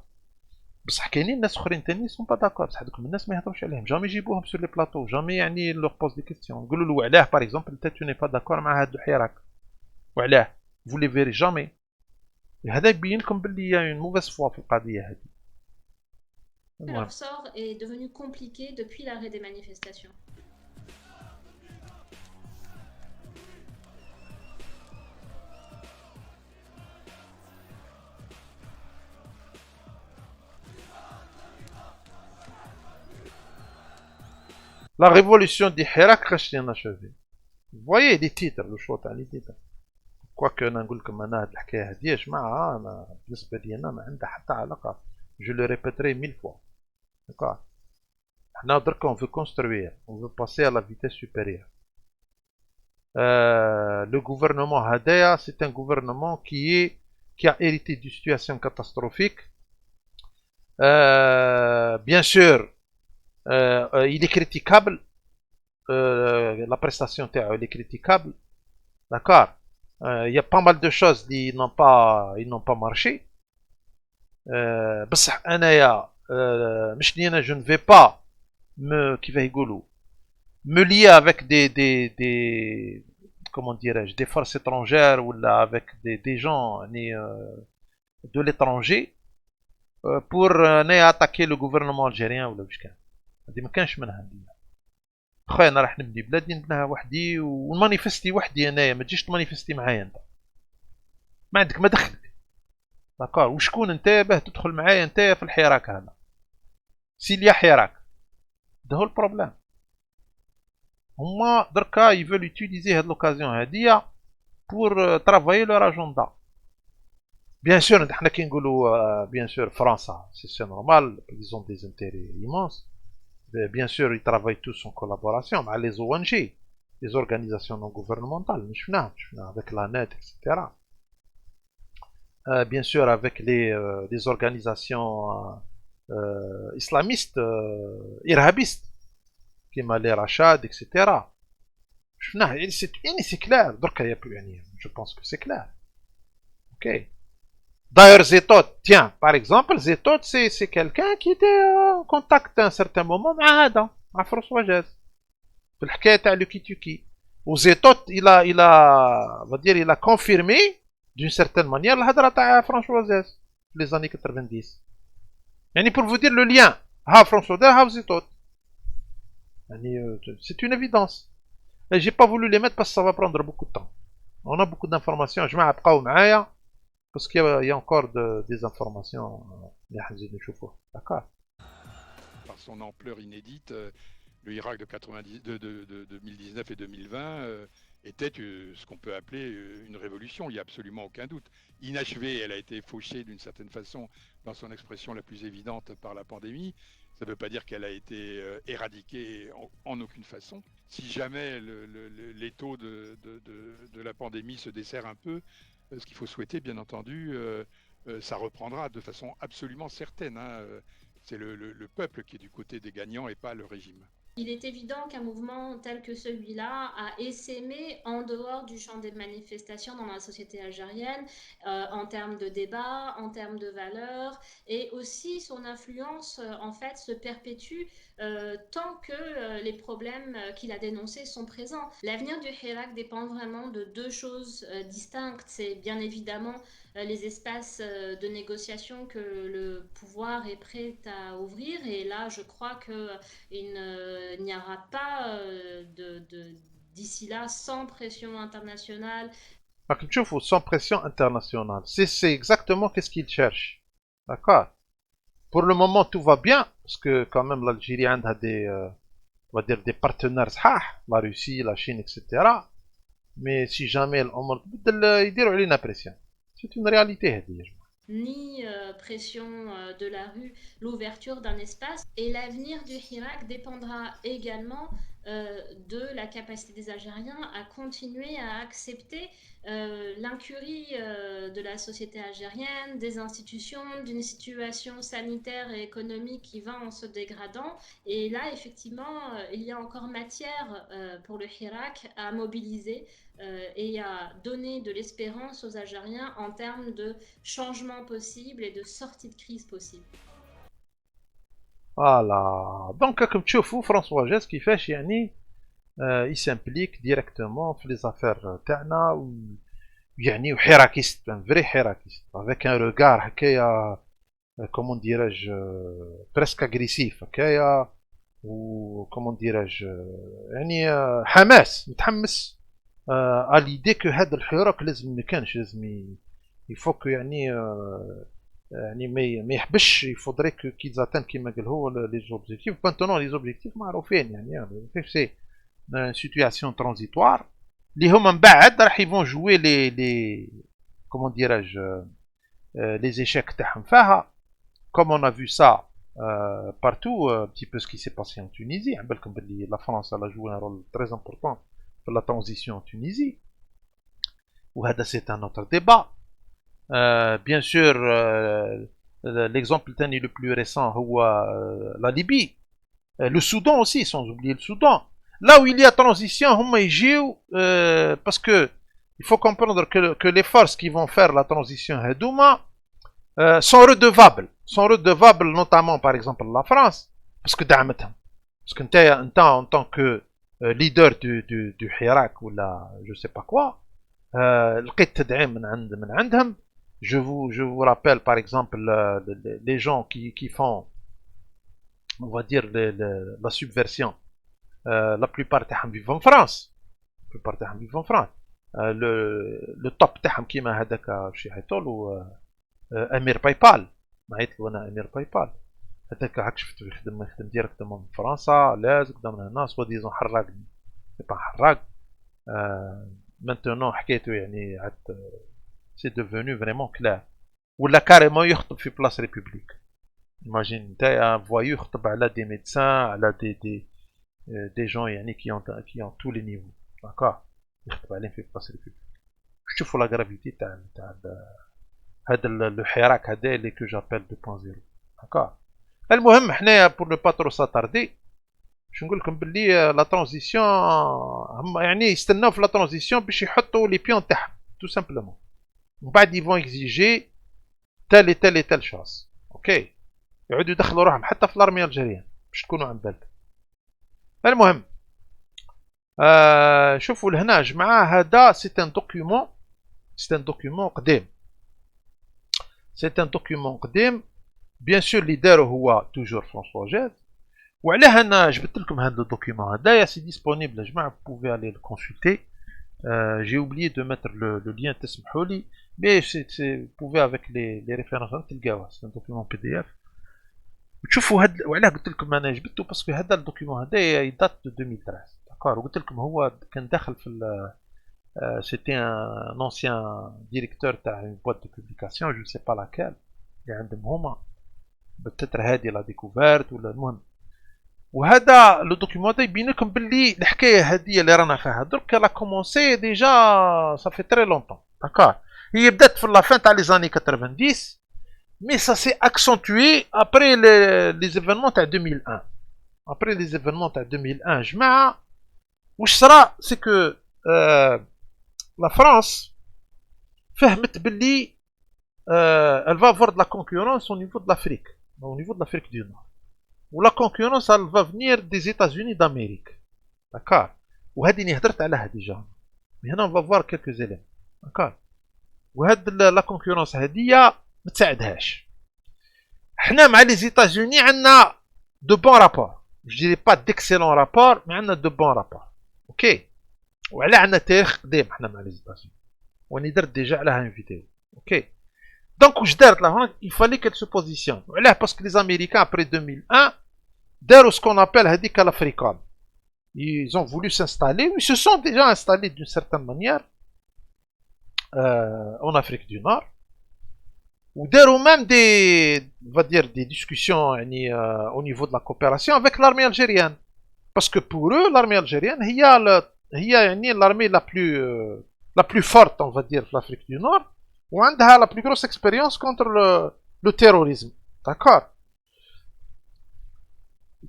Speaker 1: بصح كاينين ناس اخرين تاني سون با داكور. بصح هذوك الناس ما يهضروش عليهم. جامي يجيبوهم سور لي بلاطو. جامي يعني لوغ بوز دي كيستيون. نقولوا له وعلاه باغ اكزومبل انت تو ني با داكور مع هاد الحراك. وعلاه vous les verrez jamais. هذا يبين لكم باللي y a une mauvaise foi في القضيه هذه.
Speaker 2: Leur sort est devenu compliqué depuis l'arrêt des manifestations.
Speaker 1: La révolution du Hirak reste inachevée. Vous voyez les titres, le choix تاع les titres. Quoique نقول لكم انا هاد الحكايه هذه يا جماعه انا بالنسبه لي انا ما عندها حتى علاقه. Je le répéterai 1000 fois. D'accord. Now, on veut construire, on veut passer à la vitesse supérieure. Le gouvernement Hadea, c'est un gouvernement qui a hérité d'une situation catastrophique. Bien sûr, il est critiquable. La prestation elle est critiquable. D'accord. Il y a pas mal de choses qui n'ont pas marché. بصح أنايا مش أنا je ne vais pas me lier avec comment dirais-je, des forces étrangères ou là avec des gens de l'étranger pour attaquer le gouvernement algérien ولا واش كان. هذه ما كانش منها هذه. خويا انا راح نبني بلادي نبنيها وحدي ونمانيفستي وحدي انايا، ما تجيش تمانيفستي معايا انت. ما عندك ما دخلك. داكور، وشكون انت باه تدخل معايا انت في الحراك هذا؟ سيليا حراك. هذا هو البروبليم. هما دركا يفول يوتيليزي هاد لوكازيون هادية بور ترافايي لور اجوندا. بيان سور حنا كي نقولوا بيان سور فرنسا سي نورمال ils ont des intérêts immenses. Bien sûr, ils travaillent tous en collaboration avec les ONG, les organisations non gouvernementales, avec la NET, etc. Bien sûr, avec les organisations islamistes, irhabistes, qui m'a les Rachad, etc. C'est clair, donc je pense que c'est clair. Ok. D'ailleurs, Zetot, tiens, par exemple, Zetot, c'est quelqu'un qui était en contact à un certain moment avec François Jaz. في الحكاية تاع لو كيتوكي. وزيتوت il a confirmé d'une certaine manière الهضرة تاع فرانسوا جاز في les années 90. يعني pour vous dire le lien. ها فرانسوا جاز ها زيتوت. يعني c'est une évidence. Et j'ai pas voulu les mettre parce que ça va prendre beaucoup de temps. On a beaucoup d'informations. جماعة بقاو معايا. Parce qu'il y a encore des informations. D'accord.
Speaker 3: Par son ampleur inédite, le Irak de 2019 et 2020 était ce qu'on peut appeler une révolution, il n'y a absolument aucun doute. Inachevée, elle a été fauchée d'une certaine façon dans son expression la plus évidente par la pandémie. Ça ne veut pas dire qu'elle a été éradiquée en aucune façon. Si jamais l'étau de la pandémie se dessert un peu, ce qu'il faut souhaiter, bien entendu, ça reprendra de façon absolument certaine. C'est le peuple qui est du côté des gagnants et pas le régime.
Speaker 2: Il est évident qu'un mouvement tel que celui-là a essaimé en dehors du champ des manifestations dans la société algérienne, en termes de débat, en termes de valeurs, et aussi son influence en fait se perpétue tant que les problèmes qu'il a dénoncés sont présents. L'avenir du Hirak dépend vraiment de deux choses distinctes. C'est bien évidemment les espaces de négociation que le pouvoir est prêt à ouvrir, et là je crois qu'il n'y aura pas d'ici là sans pression internationale.
Speaker 1: Sans pression internationale, c'est exactement qu'est-ce qu'il cherche. D'accord. Pour le moment tout va bien parce que quand même l'Algérie a on va dire des partenaires, la Russie, la Chine, etc. Mais si jamais ils diront une pression. C'est une réalité.
Speaker 2: Ni pression de la rue, l'ouverture d'un espace. Et l'avenir du Hirak dépendra également de la capacité des Algériens à continuer à accepter l'incurie de la société algérienne, des institutions, d'une situation sanitaire et économique qui va en se dégradant. Et là, effectivement, il y a encore matière pour le Hirak à mobiliser et à donner de l'espérance aux Algériens en termes de changement possible et de sortie de crise possible.
Speaker 1: Voilà. Donc, comme tu vois, François Jaz, كيفاش يعني il s'implique directement في les affaires تاعنا يعني حراكيست, un vrai حراكيست, avec un regard هكايا comment dirais-je presque agressif هكايا و comment dirais-je يعني حماس, متحمس à l'idée que هذا الحراك لازم ما كانش, لازم il faut que يعني يعني ما يحبش, il faudrait qu'ils atteignent كما قال هو les objectifs. Maintenant les objectifs معروفين يعني c'est une situation transitoire اللي هما من بعد راح يفون jouer les comment dirais-je les échecs تاعهم فيها, comme on a vu ça partout, un petit peu ce qui s'est passé en Tunisie. بالكم باللي la France a joué un rôle très important pour la transition en Tunisie, وهذا c'est un autre débat. Bien sûr, l'exemple le plus récent c'est la Libye, le Soudan aussi, sans oublier le Soudan. Là où il y a transition, parce que il faut comprendre que les forces qui vont faire la transition sont redevables, notamment par exemple la France, parce que en tant que leader du Hirak ou la je sais pas quoi, لقيت تدعيم من عندهم. Je vous rappelle par exemple les gens qui font, on va dire, la subversion. La plupart تاعهم vivent en France. La plupart تاعهم vivent en France. Le top تاعهم كيما هذاك شي يعيطولو امير بايبال. نعيط له انا امير بايبال. هذاك هاك شفت يخدم ديريكتومون من فرنسا، لاز قدام هنا سوا ديزون حراقني. سي با حراق. مانتونون حكايته يعني عاد سي دوفونو فريمون كلار. ولا كاريمون يخطب في بلاص ريبوبليك. Imagine نتايا فوايو يخطب على دي ميدسان، على دي جون يعني qui ont tous les niveaux. D'accord. يخطب عليهم في بلاص ريبوبليك. شوفوا لا غرافيتي تاع هذا لو حراك هذا اللي كو جابيل 2.0. D'accord. المهم حنايا بور نو با ترو ساتاردي باش نقول لكم باللي لا ترانزيسيون هم يعني يستناو في لا ترانزيسيون باش يحطوا لي بيون تاعهم تو سامبلومون. ومن بعد يفون اكزيجي تال شوز. اوكي. يعودوا يدخلوا روحهم حتى في الارميه الجزائريه باش تكونوا عن بالك. المهم شوفوا لهنا جماعه هذا سي ان دوكيومون قديم. سي ان دوكيومون قديم بيان سور اللي دارو هو توجور فرانسوا جاز. وعلاه انا جبت لكم هذا الدوكيومون هذايا سي ديسپونيبل يا جماعه بوفي الي كونسلتي. جي اوبليي دو ميتر لو لين تسمحوا لي مي سي بوفي افيك لي ريفيرونس تلقاوها. سي ان دوكيومون بي دي اف وتشوفوا هاد. وعلاه قلت لكم انا جبته باسكو هذا الدوكيومون هذايا يدات دو 2013. داكور. وقلت لكم هو كان داخل في سيتي ان اونسيان ديريكتور تاع اون بوات دو بوبليكاسيون جو سي با لاكال اللي عندهم هما بتتر هادي لا ديكوفيرت ولا المهم. وهذا لو دوكيومون هذا يبين لكم باللي الحكايه هذه اللي رانا فيها درك لا كومونسي ديجا صافي تري لونطون. داكور. هي بدات في لا فان تاع لي زاني 90 مي سا سي اكسونتوي ابري لي زيفينمون تاع 2001. ابري لي زيفينمون تاع 2001 جماعه واش صرا سي كو لا فرانس فهمت باللي elle va avoir de la concurrence au niveau de l'Afrique, au niveau de l'Afrique du Nord. Ou la concurrence, elle va venir des États-Unis d'Amérique. D'accord. وهذه اللي هدرت عليها ديجا. Mais هنا on va voir quelques éléments. D'accord. وهاد la concurrence هذه ما تساعدهاش. حنا مع les États-Unis عندنا de bons rapports. Je dirais pas d'excellents rapports, mais عندنا de bons rapports. OK. وعلى عندنا تاريخ قديم حنا مع les États-Unis. واني درت ديجا عليها une vidéo. OK. Donc, il fallait qu'elle se positionne. Parce que les Américains, après 2001, dès ce qu'on appelle l'African, ils ont voulu s'installer, ils se sont déjà installés d'une certaine manière en Afrique du Nord. Ou dès même on va dire, des discussions au niveau de la coopération avec l'armée algérienne. Parce que pour eux, l'armée algérienne, il y a l'armée la plus forte, on va dire, de l'Afrique du Nord. وعندها la plus grosse expérience contre le terrorisme. D'accord.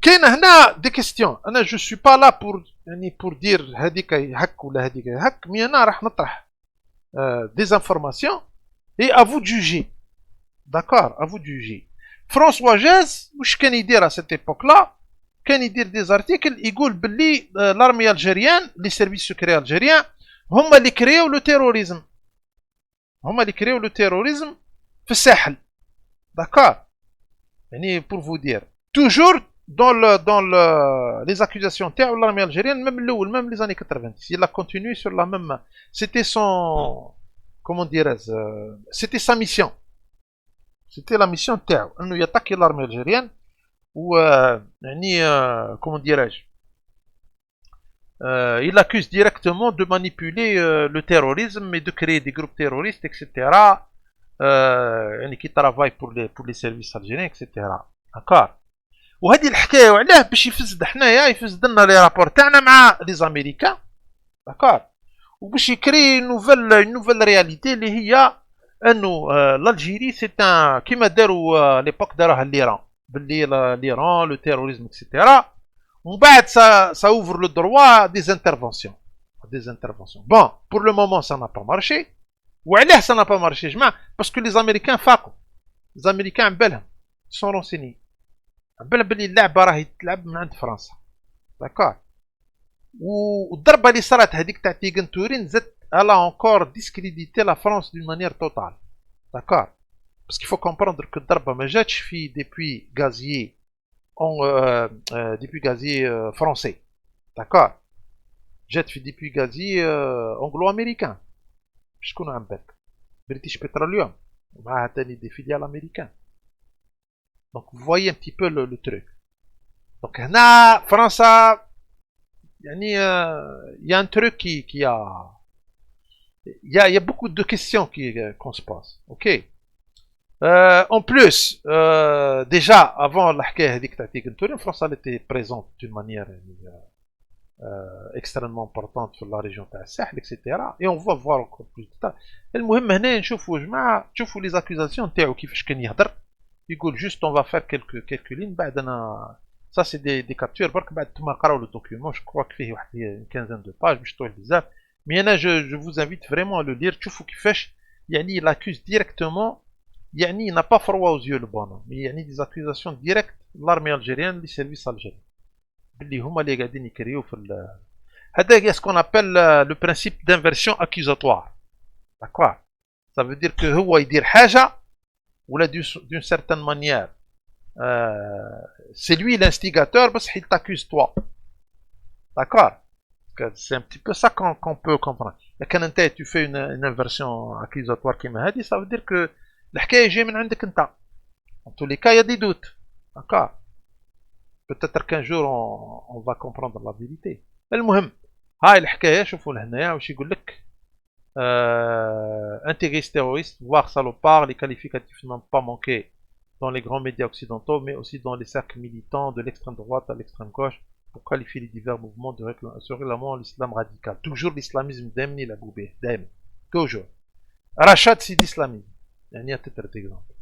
Speaker 1: كاين هنا des questions. أنا je suis pas là pour dire هذيك هك ولا هذيك هك. مي أنا راح نطرح des informations et à vous de juger. D'accord. À vous de juger. François Jaz واش كان يدير à cette époque-là كان يدير des articles يقول باللي l'armée algérienne les services secrets algériens هما اللي كريو le terrorisme. هما اللي كريو لو تيروريزم في الساحل. داكور. يعني بور فو دير توجور دون لي زاكوزاسيون تاعو لارمي الجيريان ميم الاول ميم لي زاني 90 il a continué sur la même c'était son comment dirais-je c'était sa mission c'était la mission تاعو انه يتاكي لارمي الجيريان و يعني comment dirais-je il accuse directement de manipuler le terrorisme et de créer des groupes terroristes, etc. qui travaillent pour les services algériens, etc. D'accord. وهذه الحكايه وعلاه باش يفسد حنايا يفسد لنا لي رابور تاعنا مع لي زاميريكان. داكور. وباش يكري نوفيل رياليتي اللي هي انه الجيري سي ان كيما داروا ليبوك داروها ليران باللي ليران لو تيروريزم اكسيتيرا. ومن بعد ça ouvre le droit des interventions. Bon, pour le moment ça n'a pas marché. وعلاه ça n'a pas marché جماعة parce que les Américains فاقوا. Les Américains عن بالهم sont renseignés. عن بالهم باللي اللعبة راهي تلعب من عند فرنسا. D'accord. والضربه اللي صارت هذيك تاع تيغن تورين زادت الا انكور ديسكريديتي لا فرانس دون مانيير توتال داكور باسكو فو كومبروندر كو الضربه ما جاتش في ديبوي غازيي ديبوي غازيي فرونسي داكور جات في ديبوي غازي انجلو امريكان شكون عم بالك بريتيش بتروليوم ومعها تاني دي فيليال امريكان دونك فويي ان تي بو لو تروك دونك هنا فرنسا يعني يا ان تروك كي y a beaucoup de questions qu'on se pose ok en plus déjà avant الحكايه هذيك تاع تيغن تورين فرنسا elle était présente d'une manière extrêmement importante في la région تاع الساحل etc et on va voir encore plus tard المهم هنا نشوفوا جماعه تشوفوا لي زاكوزاسيون تاعو كيفاش كان يهضر يقول juste on va faire quelques lignes بعد انا ça c'est des captures برك بعد نتوما قراو لو دوكيومون جو كوا فيه واحد 15 دو باج باش طويل بزاف مي انا je vous invite vraiment à le lire تشوفوا كيفاش يعني il accuse directement يعني n'a pas froid aux yeux le bonhomme يعني des accusations directes l'armée algérienne les services algériens باللي هما اللي قاعدين يكريو في هذا ce qu'on appelle le principe d'inversion accusatoire d'accord ça veut dire que هو يدير حاجه ولا d'une certaine manière c'est lui l'instigateur بس il t'accuse toi d'accord c'est un petit peu ça qu'on peut comprendre لكن انت tu fais une inversion accusatoire كيما هذه ça veut dire que الحكايه جايه من عندك انت en tous les cas il y a des doutes d'accord peut-être qu'un jour on va comprendre la vérité المهم هاي الحكايه شوفوا لهنايا واش يقول لك intégriste terroriste voire salopard les qualificatifs n'ont pas manqué dans les grands médias occidentaux mais aussi dans les cercles militants de l'extrême droite à l'extrême gauche pour qualifier les divers mouvements de réclamant l'islam radical toujours l'islamisme d'Emni la Boubé d'Em toujours Rachat c'est d'islamisme il y a peut-être d'exemples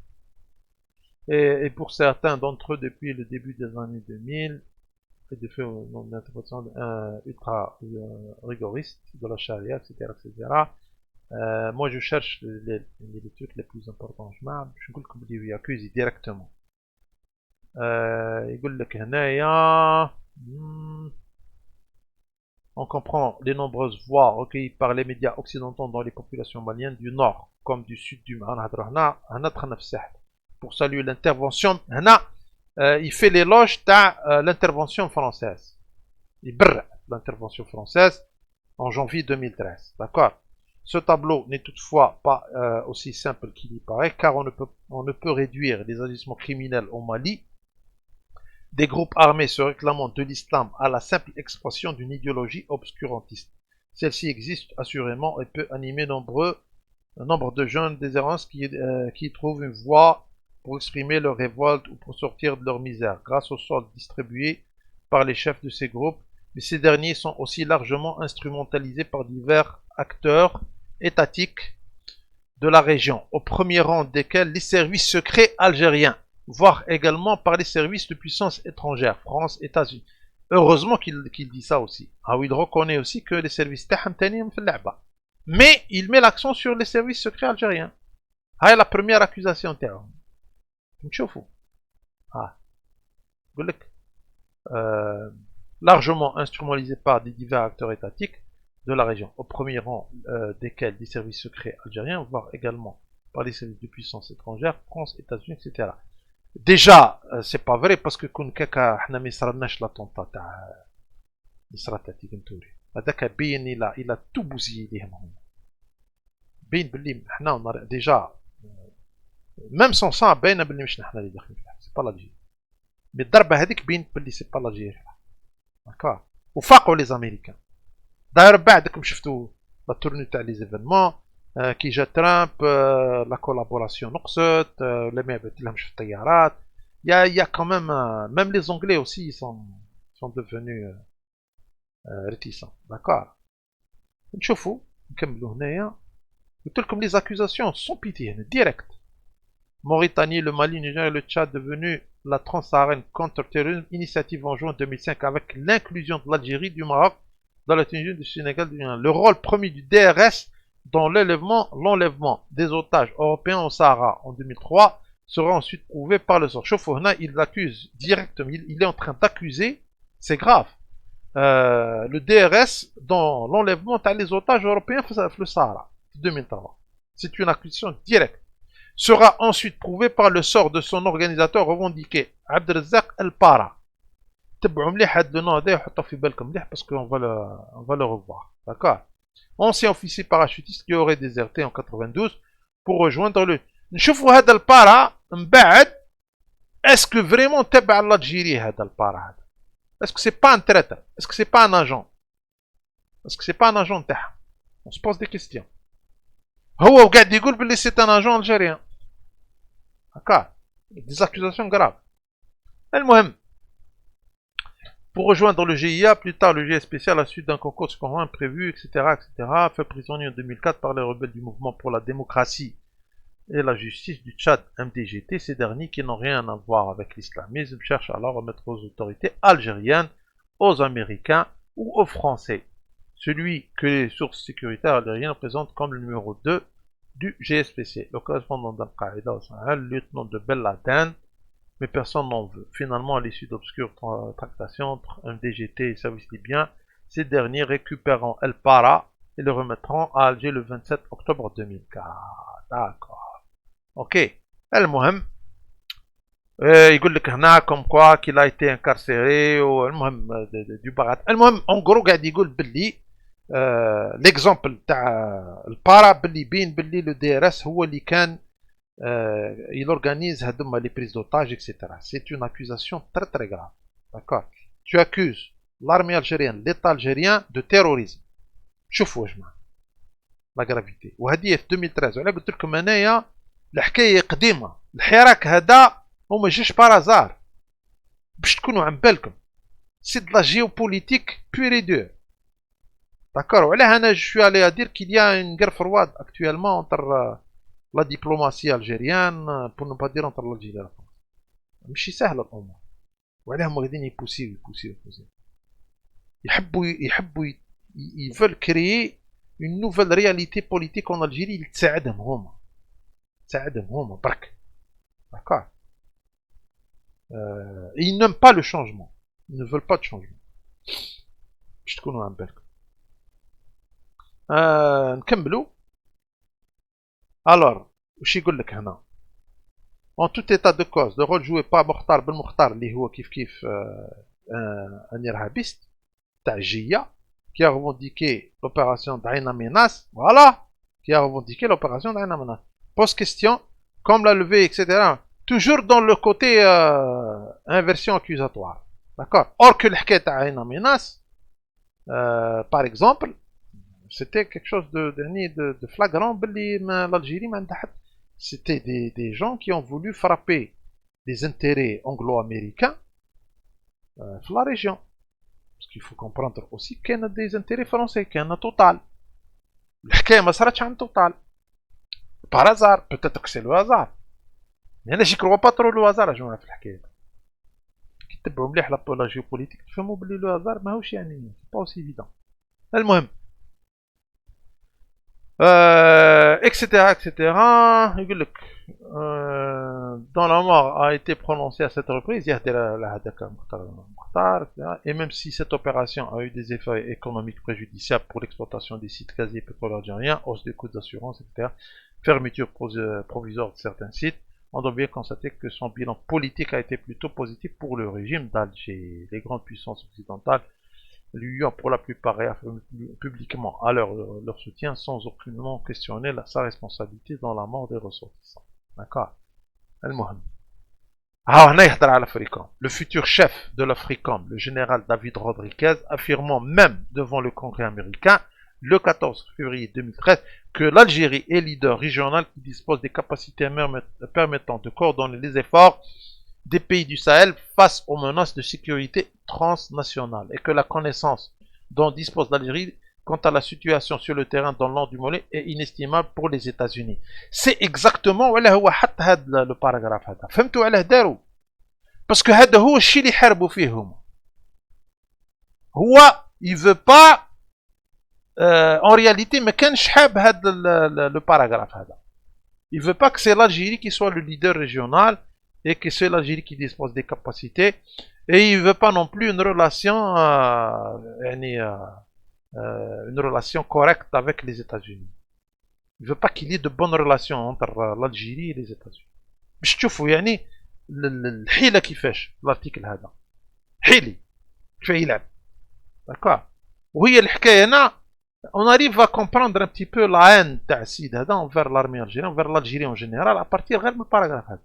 Speaker 1: et pour certains d'entre eux depuis le début des années 2000 et de faire une interprétation ultra rigoriste de la charia etc moi je cherche les trucs les plus importants je نقول لكم اللي ياكوزي directement يقول لك هنايا on comprend les nombreuses voix recueillies par les médias occidentaux dans les populations maliennes du nord comme du sud du Mali هنا دخلنا في الساحل pour saluer l'intervention هنا il fait l'éloge تاع l'intervention française يبرع l'intervention française en janvier 2013 d'accord. Ce tableau n'est toutefois pas aussi simple qu'il y paraît, car on ne peut réduire les agissements criminels au Mali des groupes armés se réclamant de l'islam à la simple expression d'une idéologie obscurantiste. Celle-ci existe assurément et peut animer nombre de jeunes déshérents qui trouvent une voie pour exprimer leur révolte ou pour sortir de leur misère, grâce aux soldes distribués par les chefs de ces groupes, mais ces derniers sont aussi largement instrumentalisés par divers acteurs étatiques de la région, au premier rang desquels les services secrets algériens, voire également par les services de puissance étrangères, France, États-Unis. Heureusement qu'il dit ça aussi. Ah oui, il reconnaît aussi que les services mais il met l'accent sur les services secrets algériens. Ah, la première accusation terme. نشوفوا يقول لك largement instrumentalisé par des divers acteurs étatiques de la région, au premier rang desquels des services secrets algériens, voire également par les services de puissance étrangère, France, États-Unis, etc. Déjà, c'est pas vrai parce que كون كاكا حنا ما يصرالناش لاتونتا تاع يصرات تاع تيغن توري هذاك باين الى تو بوزيي ليهم هما باين باللي حنا ديجا ميم سون سا باينه باللي مش نحنا اللي داخلين فيها سي با لاجيري مي الضربه هذيك بين باللي سي با لاجيري داكور وفاقوا لي زاميريكان داير بعدكم شفتوا لا تورني تاع لي زيفينمون كي جا ترامب لا كولابوراسيون نقصت لا ما يبدلهمش في الطيارات يا كوميم ميم لي زونغلي اوسي سون ديفونو ريتيسون داكور نشوفوا نكملوا هنايا قلت لكم لي زاكوزاسيون سون بيتي هنا ديريكت Mauritanie, le Mali, Niger et le Tchad devenu la Transsaharienne contre-terrorisme, initiative en juin 2005 avec l'inclusion de l'Algérie, du Maroc, de la Tunisie, du Sénégal, du Niger. Le rôle premier du DRS dans l'enlèvement des otages européens au Sahara en 2003 sera ensuite prouvé par le sort. Chaufourna, il l'accuse directement, il est en train d'accuser, c'est grave, le DRS dans l'enlèvement des otages européens face le Sahara, 2003. C'est une accusation directe. Sera ensuite prouvé par le sort de son organisateur revendiqué, Abdelrazak El-Para. تبعوا مليح هاد le nom هذا وحطوا في بالكم مليح parce qu'on va le revoir. D'accord. Ancien officier parachutiste qui aurait déserté en 92 pour rejoindre le. نشوفوا هذا البارا من بعد. Est-ce que vraiment تبع l'Algérie هذا البارا هذا؟ Est-ce que c'est pas un traiteur? Est-ce que c'est pas un agent? Est-ce que c'est pas un agent تاعها? On se pose des questions. هو وقاعد يقول باللي c'est un agent algérien. D'accord. Des accusations graves. المهم. Pour rejoindre le GIA, plus tard le GIA spécial à la suite d'un concours conjoint prévu, etc., fait prisonnier en 2004 par les rebelles du mouvement pour la démocratie et la justice du Tchad, MDGT. Ces derniers, qui n'ont rien à voir avec l'islamisme, cherchent alors à remettre aux autorités algériennes, aux Américains ou aux Français celui que les sources sécuritaires algériennes présentent comme le numéro 2 du GSPC, le correspondant d'Al-Qaïda au Sahel, lieutenant de Ben Laden. Mais personne n'en veut. Finalement, à l'issue d'obscures tractations entre MDGT et les services libyens, ces derniers récupéreront El Para et le remettront à Alger le 27 octobre 2004. D'accord. Ok. المهم يقول لك هنا comme quoi qu'il a été incarcéré المهم du barat. المهم en gros قاعد يقول باللي l'exemple تاع البارا باللي بين باللي le DRS هو اللي كان il organise les prises d'otages, etc. C'est une accusation très très grave. D'accord. Tu accuses l'armée algérienne, l'État algérien de terrorisme. شوفوا يا جماعة la gravité. وهذه في 2013. وعلى قلت لكم انايا الحكاية قديمة. الحراك هذا هو ما جاش بارازار. باش تكونوا عن بالكم. C'est de la géopolitique pure et dure. D'accord. وعلاه انا je suis allé à dire qu'il y a une guerre froide actuellement entre la diplomatie algérienne, pour ne pas dire entre l'Algérie et la France. ماشي سهلة الأمور. وعليهم غاديين يبوسيو. Ils veulent créer une nouvelle réalité politique en Algérie اللي تساعدهم هما. برك. D'accord. Ils n'aiment pas le changement. Ils ne veulent pas de changement. باش تكونوا عن بالكم. نكملوا. Alors, واش يقول لك هنا en tout état de cause le rôle joué par مختار بن مختار اللي هو كيف un irhabiste تاع الجية qui a revendiqué l'opération d'Aïna Menas, voilà, qui a revendiqué l'opération d'Aïna Menas. Pose question, comme l'a levé, etc. Toujours dans le côté inversion accusatoire. D'accord. Or que l'hkayt d'Aïna Menas, par exemple, c'était quelque chose de flagrant. L'Algérie, c'était des gens qui ont voulu frapper des intérêts anglo-américains dans la région. Parce qu'il faut comprendre aussi qu'il y a des intérêts français, qu'il y en a total. الحكاية ما صارتش عن total. Par hasard, peut-être que c'est le hasard. Mais là, j'y crois pas trop le hasard, je m'en في الحكاية. كي تتبعوا مليح لا جيوبوليتيك تفهموا بلي لو هازار ماهوش يعني pas aussi évident. المهم. Etc. يقول لك dont la mort a été prononcée à cette reprise, et même si cette opération a eu des effets économiques préjudiciables pour l'exploitation des sites gaziers et pétroliers algériens, hausse des coûts d'assurance, etc., fermeture provisoire de certains sites, on doit bien constater que son bilan politique a été plutôt positif pour le régime d'Alger. Les grandes puissances occidentales lui ont pour la plupart réaffirmé publiquement à leur soutien sans aucunement questionner sa responsabilité dans la mort des ressortissants. D'accord. Le futur chef de l'Africom, le général David Rodriguez, affirmant même devant le Congrès américain le 14 février 2013 que l'Algérie est leader régional qui dispose des capacités permettant de coordonner les efforts des pays du Sahel face aux menaces de sécurité transnationale et que la connaissance dont dispose l'Algérie quant à la situation sur le terrain dans le nord du Mali est inestimable pour les États-Unis. C'est exactement le paragraphe هذا. فهمتوا علاه داروا؟ parce que هذا هو الشيء اللي يحاربوا فيه هما. هو il veut pas en réalité ما كانش حاب هذا le paragraphe هذا. Il veut pas que c'est l'Algérie qui soit le leader régional et que c'est l'Algérie qui dispose des capacités. Et il ne veut pas non plus une relation correcte avec les États-Unis. Il ne veut pas qu'il y ait de bonnes relations entre l'Algérie et les États-Unis. باش تشوفوا يعني الحيلة كيفاش الارتيكل هذا حيلي كيف يلعب داكوغ وهي الحكاية هنا on arrive à comprendre un petit peu la haine تاع السيد هذا envers l'armée algérienne envers l'Algérie en général à partir غير من الباراغراف هذا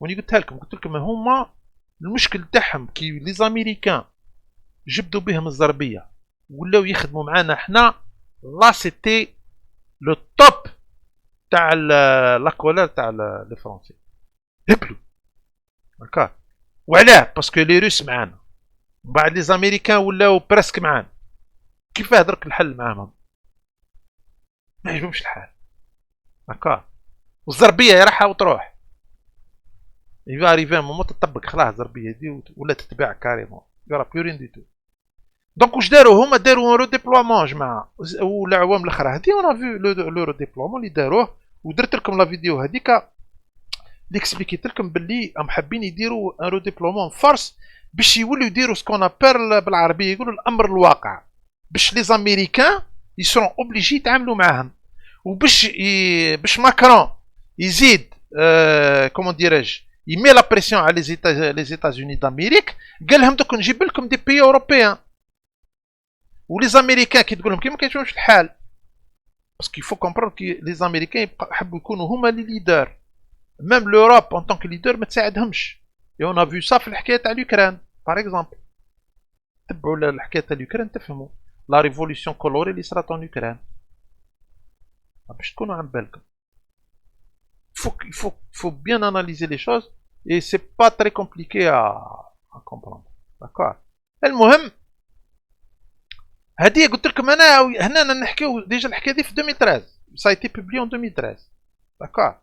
Speaker 1: وني قلت لكم هما المشكل تاعهم كي لي زاميريكان جبدوا بهم الزربية ولاو يخدموا معانا حنا لا سيتي لو توب تاع لا كولير تاع لي فرونسي هبلوا هكا وعلاه باسكو لي روس معانا بعد لي زاميريكان ولاو برسك معانا كيفاه درك الحل معاهم ما يعجبهمش الحال هكا والزربيه رايحه وتروح يفا اريفي مومون تطبق خلاص الزربيه دي ولا تتباع كاريمون يرا بيورين دي تو دونك واش داروا هما داروا رو ديبلومون جماعه والعوام الاخرى هذه انا في لو رو ديبلومون اللي داروه ودرت لكم لا فيديو هذيك اللي اكسبليكيت لكم باللي هم حابين يديروا ان رو ديبلومون فارس باش يولوا يديروا سكون ابير بالعربيه يقولوا الامر الواقع باش لي زاميريكان يسرون اوبليجي يتعاملوا معاهم باش ماكرون يزيد كومون ديراج يمي لا بريسيون على لي زيتازوني دامريك قال لهم دوك نجيب لكم دي بي اوروبيان ولي زاميريكان كي تقول لهم كي ما كيشوفوش الحال باسكو يفو كومبروند كي لي زاميريكان يحبوا يكونوا هما لي ليدر ميم لوروب اون طونك ليدر ما تساعدهمش اي اون ا فيو سا في الحكايه تاع اليوكران باغ اكزومبل تبعوا الحكايه تاع اليوكران تفهموا لا ريفولوسيون كولوري اللي صرات اون يوكران باش تكونوا عن بالكم faut bien analyser les choses et c'est pas très compliqué à comprendre d'accord المهم هذه قلت لكم انا هنا نحكيو ديجا الحكايه دي في 2013 ça a été publié en 2013 d'accord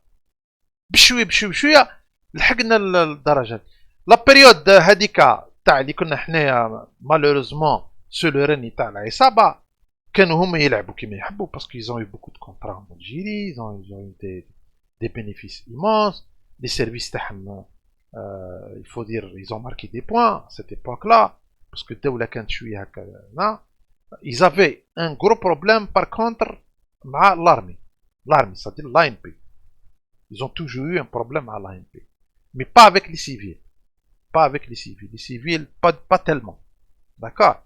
Speaker 1: بشويه لحقنا الدرجه لا بيريود هذيك تاع اللي كنا حنايا مالوريزمون سولورني تاع العصابه كانوا هما يلعبوا كيما يحبوا باسكو ils ont eu beaucoup de contrats en Algérie ils ont eu des bénéfices immenses les services تاعهم il faut dire ils ont marqué des points à cette époque là parce que الدوله كانت شويه هكا ils avaient un gros problème par contre مع l'armée c'est-à-dire l'ANP ils ont toujours eu un problème à l'ANP mais pas avec les civils les civils pas tellement d'accord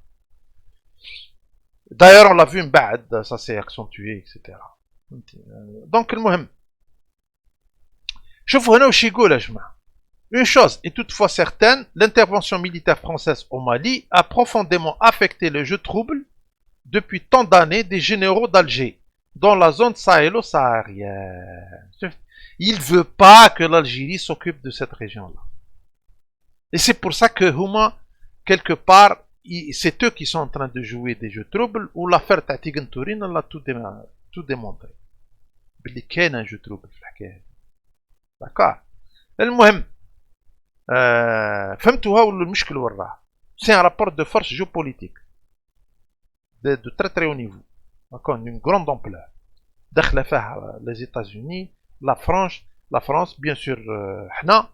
Speaker 1: d'ailleurs on l'a vu من بعد ça s'est accentué etc donc المهم شوفوا هنا واش يقول يا جماعه Une chose est toutefois certaine, l'intervention militaire française au Mali a profondément affecté le jeu trouble depuis tant d'années des généraux d'Alger dans la zone sahélo-saharienne. Il ne veut pas que l'Algérie s'occupe de cette région-là. Et c'est pour ça que Houma, quelque part, c'est eux qui sont en train de jouer des jeux troubles ou l'affaire Tatigan Tourine l'a tout démontré. Il y a un jeu trouble. D'accord. المهم فهمتوها ولا المشكل وراه سي ان رابور دو فورس جيوبوليتيك دو تري تري او نيفو داكور اون غروند امبلور داخله فيها لي زيتازوني لا فرانس بيان سور حنا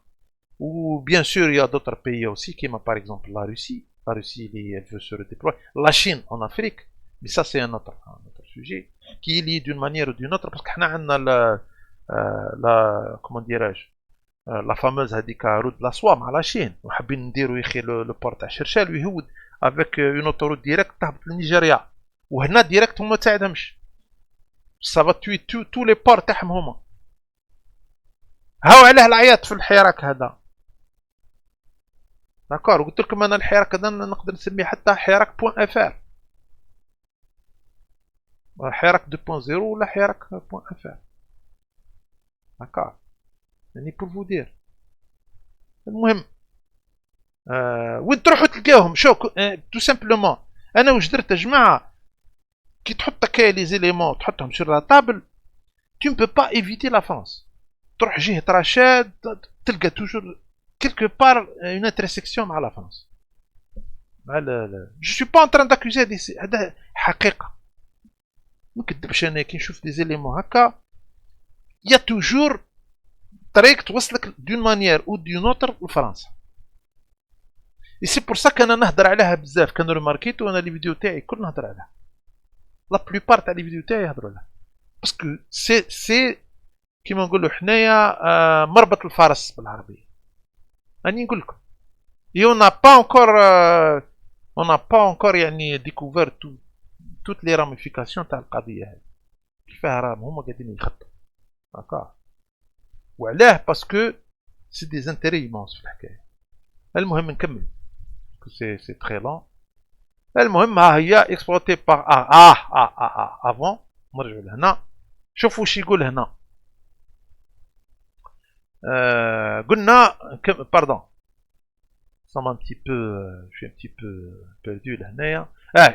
Speaker 1: و بيان سور يا دوتر بيي اوسي كيما باغ اكزومبل لا روسي اللي elle veut se redéployer la Chine en Afrique mais ça c'est un autre sujet qui est lié d'une manière ou d'une autre parce que حنا عندنا la comment dirais-je la fameuse هذيك route de la soie مع لا شين وحابين نديرو يخي لو بور تاع شرشال ويهود افيك اون اوتوروت ديريكت تهبط لنيجيريا وهنا ديريكت هما تساعدهمش سافا توي تو لي بور تاعهم هما هاو علاه العياط في الحراك هذا داكور قلت لكم انا الحراك هذا نقدر نسميه حتى حراك بوان افار حراك 2.0 ولا حراك بوان افار داكور يعني بور فو دير المهم وين تروحوا تلقاوهم شو تو سامبلومون انا واش درت يا جماعه كي تحط هكايا لي زيليمون تحطهم sur la table tu ne peux pas éviter la France تروح جهه رشاد تلقى توجور quelque part une intersection مع la France لا je suis pas en train d'accuser هذا حقيقه ما نكذبش انا كي نشوف لي زيليمون هكا il y a toujours طريق توصلك دون مانيير او دون اوتر لفرنسا. اي سي بور سا كان نهضر عليها بزاف، كان ريماركيتو انا لي فيديو تاعي كل نهضر عليها، لا بلوبار تاع لي فيديو تاعي يهضروا عليها، باسكو سي كيما نقولوا حنايا مربط الفرس بالعربيه. راني نقول لكم et on n'a pas encore يعني découvert toutes les ramifications تاع القضيه هذه كيفاه راهم هما قاعدين يخططوا داكور. وعلاه باسكو سي دي زانتيري ايمونس في الحكايه. المهم نكمل سي تري لون. المهم ها هي اكسبلوتي باغ افون. نرجعوا لهنا شوفوا واش يقول هنا. قلنا باردون je suis un petit peu perdu là.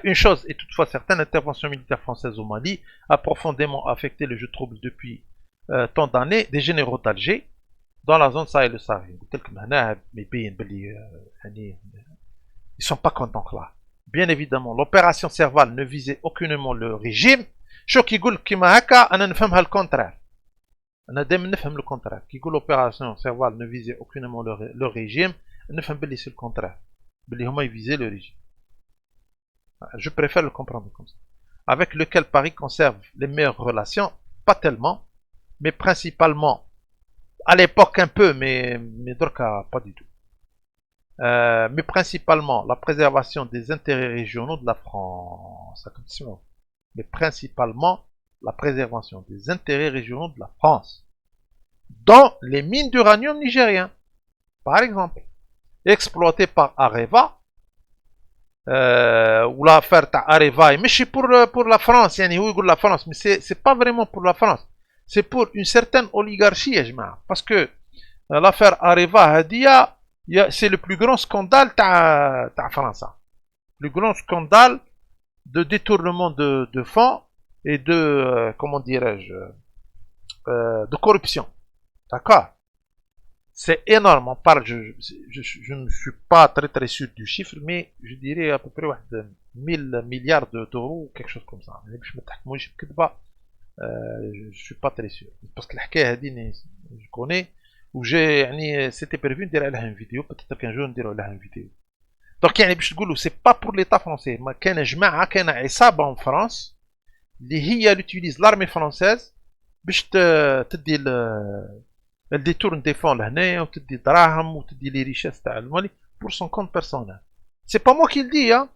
Speaker 1: Une chose est toutefois certaine, l'intervention militaire française au Mali a profondément affecté le jeu de troubles depuis tant d'années des généraux d'Alger dans la zone Sahel et Sahel. Ils sont pas contents là. Bien évidemment, l'opération Serval ne visait aucunement le régime. شو كيقول كيما هكا انا نفهمها الكونترير. انا دائما نفهم الكونترير كي يقول l'opération Serval ne visait aucunement le régime. نفهم باللي سي الكونترير باللي هما يفيزي لو ريجيم. Je préfère le comprendre comme ça. Avec lequel Paris conserve les meilleures relations, pas tellement, mais principalement à l'époque un peu, mais دركا pas du tout. Mais principalement la préservation des intérêts régionaux de la France. Mais principalement la préservation des intérêts régionaux de la France dans les mines d'uranium nigériens, par exemple, exploitées par Areva, ou l'affaire d'Areva, mais c'est pour la France, yani oui, la France, mais c'est pas vraiment pour la France, c'est pour une certaine oligarchie, parce que l'affaire Areva, c'est le plus grand scandale de France, le plus grand scandale de détournement de fonds et de, comment dirais-je, de corruption, d'accord. C'est énorme, on parle, je ne suis pas très sûr du chiffre, mais je dirais à peu près 1000 milliards d'euros ou quelque chose comme ça. Je ne suis pas très sûr. Parce que la je connais, ou c'était prévu de faire une vidéo, peut-être qu'un jour on dira une vidéo. Donc, c'est pas pour l'État français, mais il y a un ISAB en France, qui utilise l'armée française, elle détourne des fonds là, ou des drahams, ou des richesses pour son compte personnel. C'est pas moi qui le dis, hein.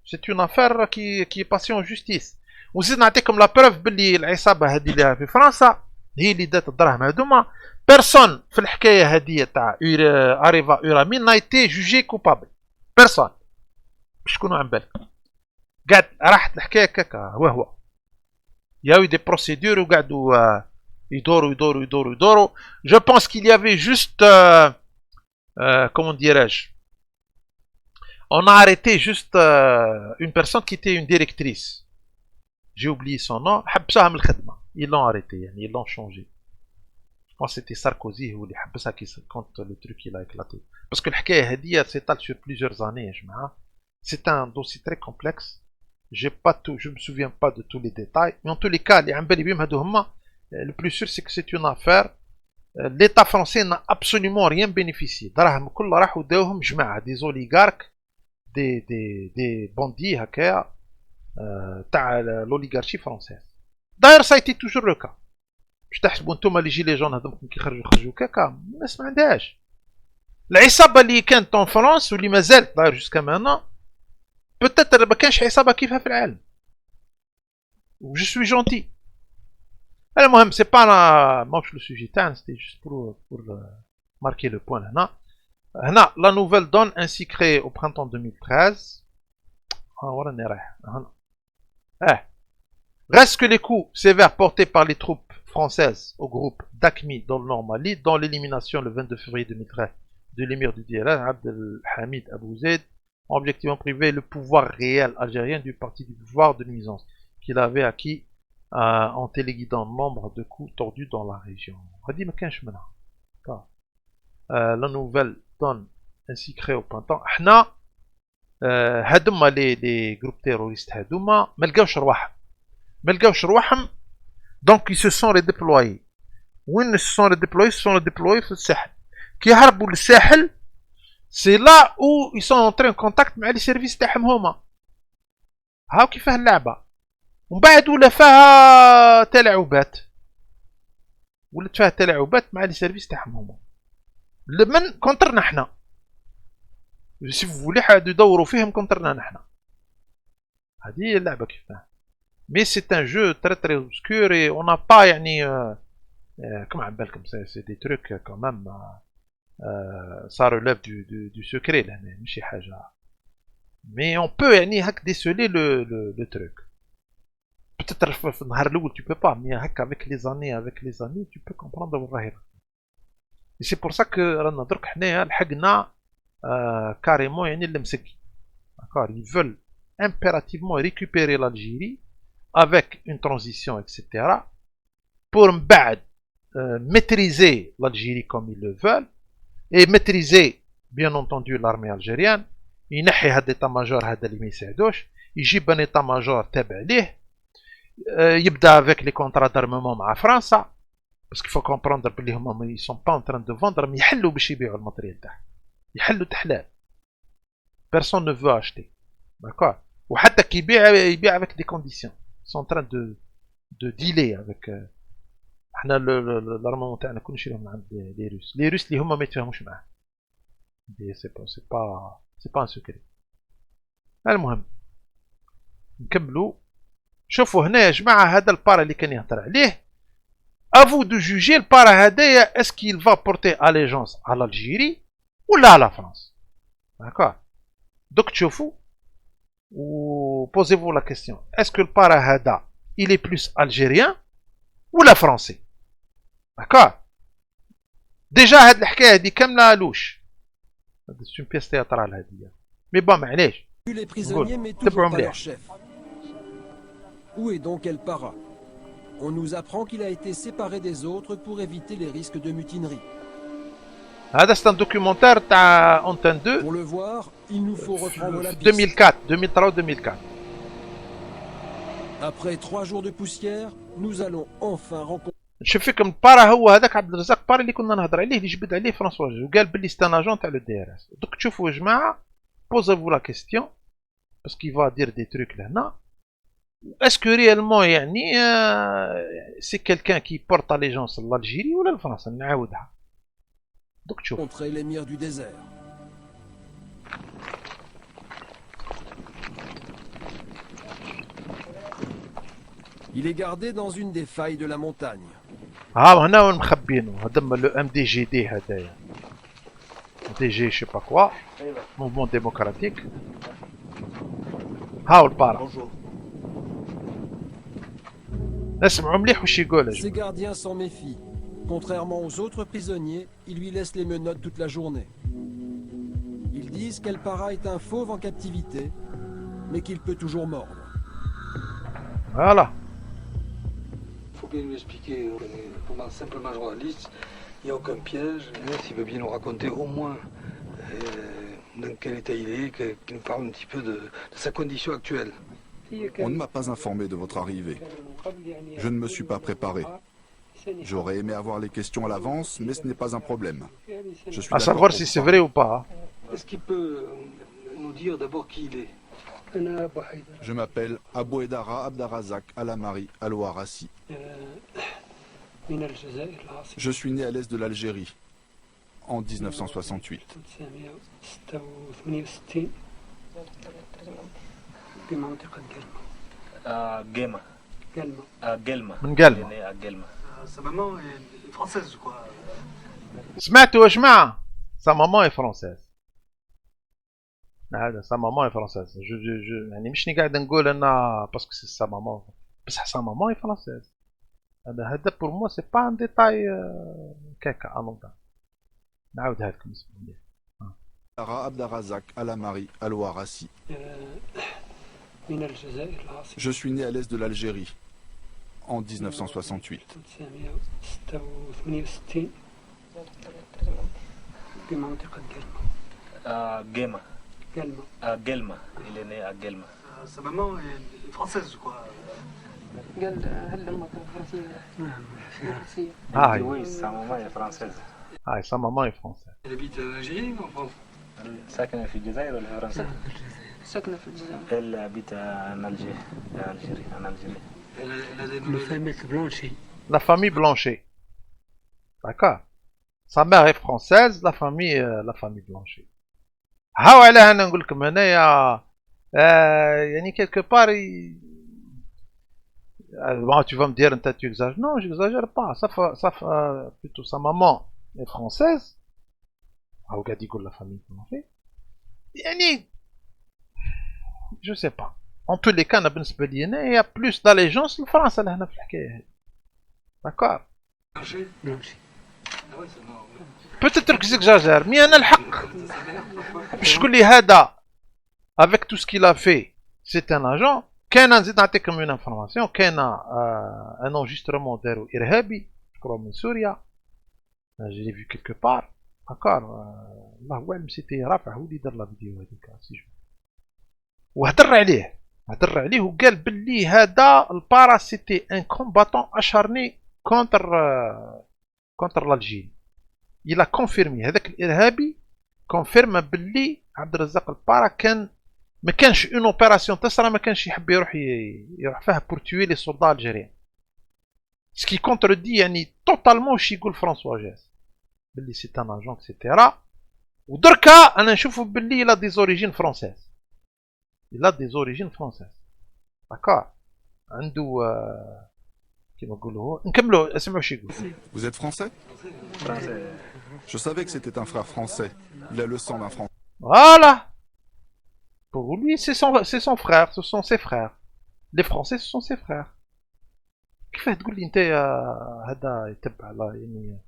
Speaker 1: C'est une affaire qui est passée en justice. Ou si on comme la preuve que l'Isaba هذه في فرنسا هي اللي دات الدراهم هذوما. Personne في الحكايه هذه تاع Areva Uramin n'a été jugé coupable. Personne. باش تكونوا عن بالك. قاعد راحت الحكايه كاكا وهو. Il y a eu des procédures وقعدوا يدوروا. Je pense qu'il y avait juste, comment dirais-je, on a arrêté juste une personne qui était une directrice. J'ai oublié son nom. Ils l'ont arrêté, ils l'ont changé. Je pense que c'était Sarkozy ou les quand le truc il a éclaté. Parce que le s'étale sur plusieurs années. C'est un dossier très complexe. Je me souviens pas de tous les détails. Mais en tous les cas, le plus sûr, c'est que c'est une affaire. L'État français n'a absolument rien bénéficié. Des oligarques, des bandits, hackers, l'oligarchie française. D'ailleurs, ça a été toujours le cas. Je تحسبوا انتم اللي يجي لي جون هذوك يخرجوا كاكا الناس ما عندهاش. العصابه اللي كانت en France واللي مازالت d'ailleurs jusqu'à maintenant peut-être ما كانش عصابه كيفها في العالم. Je suis gentil. المهم c'est pas ماهوش le sujet تاعنا, c'était juste pour marquer le point هنا. هنا la nouvelle donne ainsi créée au printemps 2013. وراني رايح هنا. Reste que les coups sévères portés par les troupes françaises au groupe d'Aqmi dans le Nord Mali, dans l'élimination le 22 février 2013 de l'émir du DLN, Abdelhamid Abou Zeid, ont objectivement privé le pouvoir réel algérien du parti du pouvoir de nuisance qu'il avait acquis en téléguidant nombre de coups tordus dans la région. La nouvelle donne ainsi créée au printemps. هادوما les groupes terroristes هادوما ما لقاوش رواحهم. Donc ils se sont redéployés وين se sont redéployés? Se sont redéployés في الساحل. كي يهربوا للساحل سي لا او ils sont entrés en contact مع لي سيرفيس تاعهم هما. هاو كيفاه اللعبة. ومن بعد ولا فيها تلاعبات. ولات فيها تلاعبات مع لي سيرفيس تاعهم هما. من كونترنا حنا. سي فولي حد يدوروا فيهم كونترنا نحنا. هذه هي اللعبة كيفاه. مي سي ان جو تري تري اوبسكور اي اون ا با يعني كما على بالكم سي دي تروك كومام سا ريليف دو سكري لهنا ماشي حاجة. مي اون بو يعني هاك ديسولي لو تروك. بتتر في النهار الاول تو بو با مي هاكا افيك لي زاني تو بو كومبروندر وين راهي. سي بور سا كو رانا درك حنايا لحقنا كاريمون يعني المسكي. داكور ils veulent impérativement récupérer l'Algérie avec une transition, etc. pour maîtriser l'Algérie comme ils le veulent et maîtriser bien entendu l'armée algérienne. ينحي هذا l'état-major هذا اللي ما يساعدوش يجيب un état-major تابع ليه يبدا avec les contrats d'armement مع فرنسا parce qu'il faut comprendre بلي هما ils sont pas en train de vendre mais يحلوا باش يبيعوا الماتريال تاعهم يحلوا تحلال personne ne veut acheter d'accord وحتى كي يبيع avec des conditions ils sont en train de dealer avec حنا l'armement تاعنا كل شيء من عند les Russes اللي هما ما يتفاهموش معاه c'est pas un secret. المهم نكملوا. شوفوا هنا يا جماعة هذا البارا اللي كان يهضر عليه à vous de juger البارا هذايا est-ce qu'il va porter allégeance à l'Algérie ولا à la France. d'accord دوك تشوفوا و posez-vous la question est-ce que البارا هذا il est plus algérien ولا فرنسي. d'accord déjà هاد الحكاية هادي كاملة لوش. c'est une pièce théâtrale هادي mais bon معليش.
Speaker 4: Les prisonniers mais toujours pas leur chef. Où est donc El Para? On nous apprend qu'il a été séparé des autres pour éviter les risques de mutinerie.
Speaker 1: هذا c'est un documentaire تاع Antenne 2.
Speaker 4: Pour le voir, il nous faut reprendre la piste.
Speaker 1: 2003 2004.
Speaker 4: Après 3 jours de poussière, nous allons enfin rencontrer.
Speaker 1: نشوف فيكم البارا هو هذاك عبد الرزاق بارا اللي كنا نهضر عليه اللي جبد عليه فرانسواز وقال بلي ستان اجون تاع لو دي ار اس. دوك تشوفوا يا جماعه posez-vous la question parce qu'il va dire des trucs لهنا. est-ce que réellement يعني c'est quelqu'un qui porte allégeance للجيري ولا لفرنسا. نعاودها دوك تشوف.
Speaker 4: Rencontrer l'émir du désert. Il est gardé dans une des failles de la montagne.
Speaker 1: ها هنا وين مخبينه هذا لو ام دي جي دي هذايا دي جي شي با كوا موفمون ديموكراتيك. هاو البارا نسمعوا مليح واش يقول.
Speaker 4: Ses gardiens s'en méfient. Contrairement aux autres prisonniers, ils lui laissent les menottes toute la journée. Ils disent qu'El Para est un fauve en captivité, mais qu'il peut toujours mordre.
Speaker 1: Voilà.
Speaker 5: Faut bien lui expliquer, on est vraiment simplement journaliste, il n'y a aucun piège. S'il veut bien nous raconter au moins dans quel état il est, qu'il nous parle un petit peu de sa condition actuelle.
Speaker 6: On ne m'a pas informé de votre arrivée. Je ne me suis pas préparé. J'aurais aimé avoir les questions à l'avance, mais ce n'est pas un problème. Je suis
Speaker 1: À savoir si c'est vrai ou pas.
Speaker 5: Est-ce qu'il peut nous dire d'abord qui il est?
Speaker 6: Je m'appelle Abouedara Abdarazak Alamari Alouarassi. Je suis né à l'est de l'Algérie, en 1968.
Speaker 5: Guelma.
Speaker 1: من قلمة.
Speaker 5: Sa maman est française, je crois.
Speaker 1: سمعتوا يا جماعة sa maman est française. هذا sa maman est française. je يعني مش قاعد نقول أنا باسكو سي sa maman بصح sa maman est française. هذا pour moi c'est pas un détail كاكا أنوضة. نعاودها لكم اسمعوا مليح.
Speaker 6: Abdarazak Alamari Alouarassi. Je suis né à l'est de l'Algérie, en 1968.
Speaker 5: Guelma. Il est né à Guelma. Sa maman est française, je crois.
Speaker 7: قال هل امك فرنسيه؟ فرنسيه.
Speaker 1: Ah,
Speaker 8: Oui, sa maman est française.
Speaker 1: ah, sa maman est française.
Speaker 5: Elle habite en Algérie ou en France?
Speaker 8: ساكنة في الجزائر ولا في فرنسا؟
Speaker 7: ساكنه في الجزائر.
Speaker 8: Elle habite en Algérie, en Algérie.
Speaker 5: Elle a des familles blanchies.
Speaker 1: La famille Blanchet. D'accord. Sa mère est française, la famille Blanchet. ها وعلاه انا نقول لكم هنايا يعني quelque part bon, tu vas me dire tu exagères. Non, j'exagère pas. Plutôt sa maman est française. او قاعد يقول la famille Blanchet. يعني je sais pas. En tous les cas انا بالنسبه لي هنا il y a plus d'allégeance لفرنسا لهنا في الحكايه هذه. D'accord.
Speaker 5: Blanchie. Ah ouais, c'est marrant.
Speaker 1: Peut-être que j'exagère, mais أنا الحق باش تقول لي هذا avec tout ce qu'il a fait c'est un agent. كان نزيد نعطيكم une information. كان un enregistrement دارو إرهابي كرو من سوريا. je l'ai vu quelque part. d'accord. الله أعلم سيتي رافع هو اللي دار لا فيديو هذيك وهدر عليه وقال باللي هذا البارا سيتي ان كومباتون اشارني contre l'Algérie. Il a confirmé هذاك الإرهابي confirme باللي عبد الرزاق البارا ما كانش اون اوبيراسيون تصرى ما كانش يحب يروح فيها pour tuer les soldats algériens. ce qui contredit يعني totalement واش يقول فرانسوا جاز باللي سي ان اجون اكسيتيرا. ودركا انا نشوفو باللي il a des origines françaises. il a des origines françaises. d'accord. عنده كيما نقولوا نكملوا اسمعوا واش يقول.
Speaker 6: Vous êtes français?
Speaker 8: Français.
Speaker 6: Je savais que c'était un frère français. Il a le sang d'un français.
Speaker 1: Voilà. Pour lui, c'est son frère, ce sont ses frères. Les Français, ce sont ses frères. كيفاه تقول لي انت هذا يتبع يعني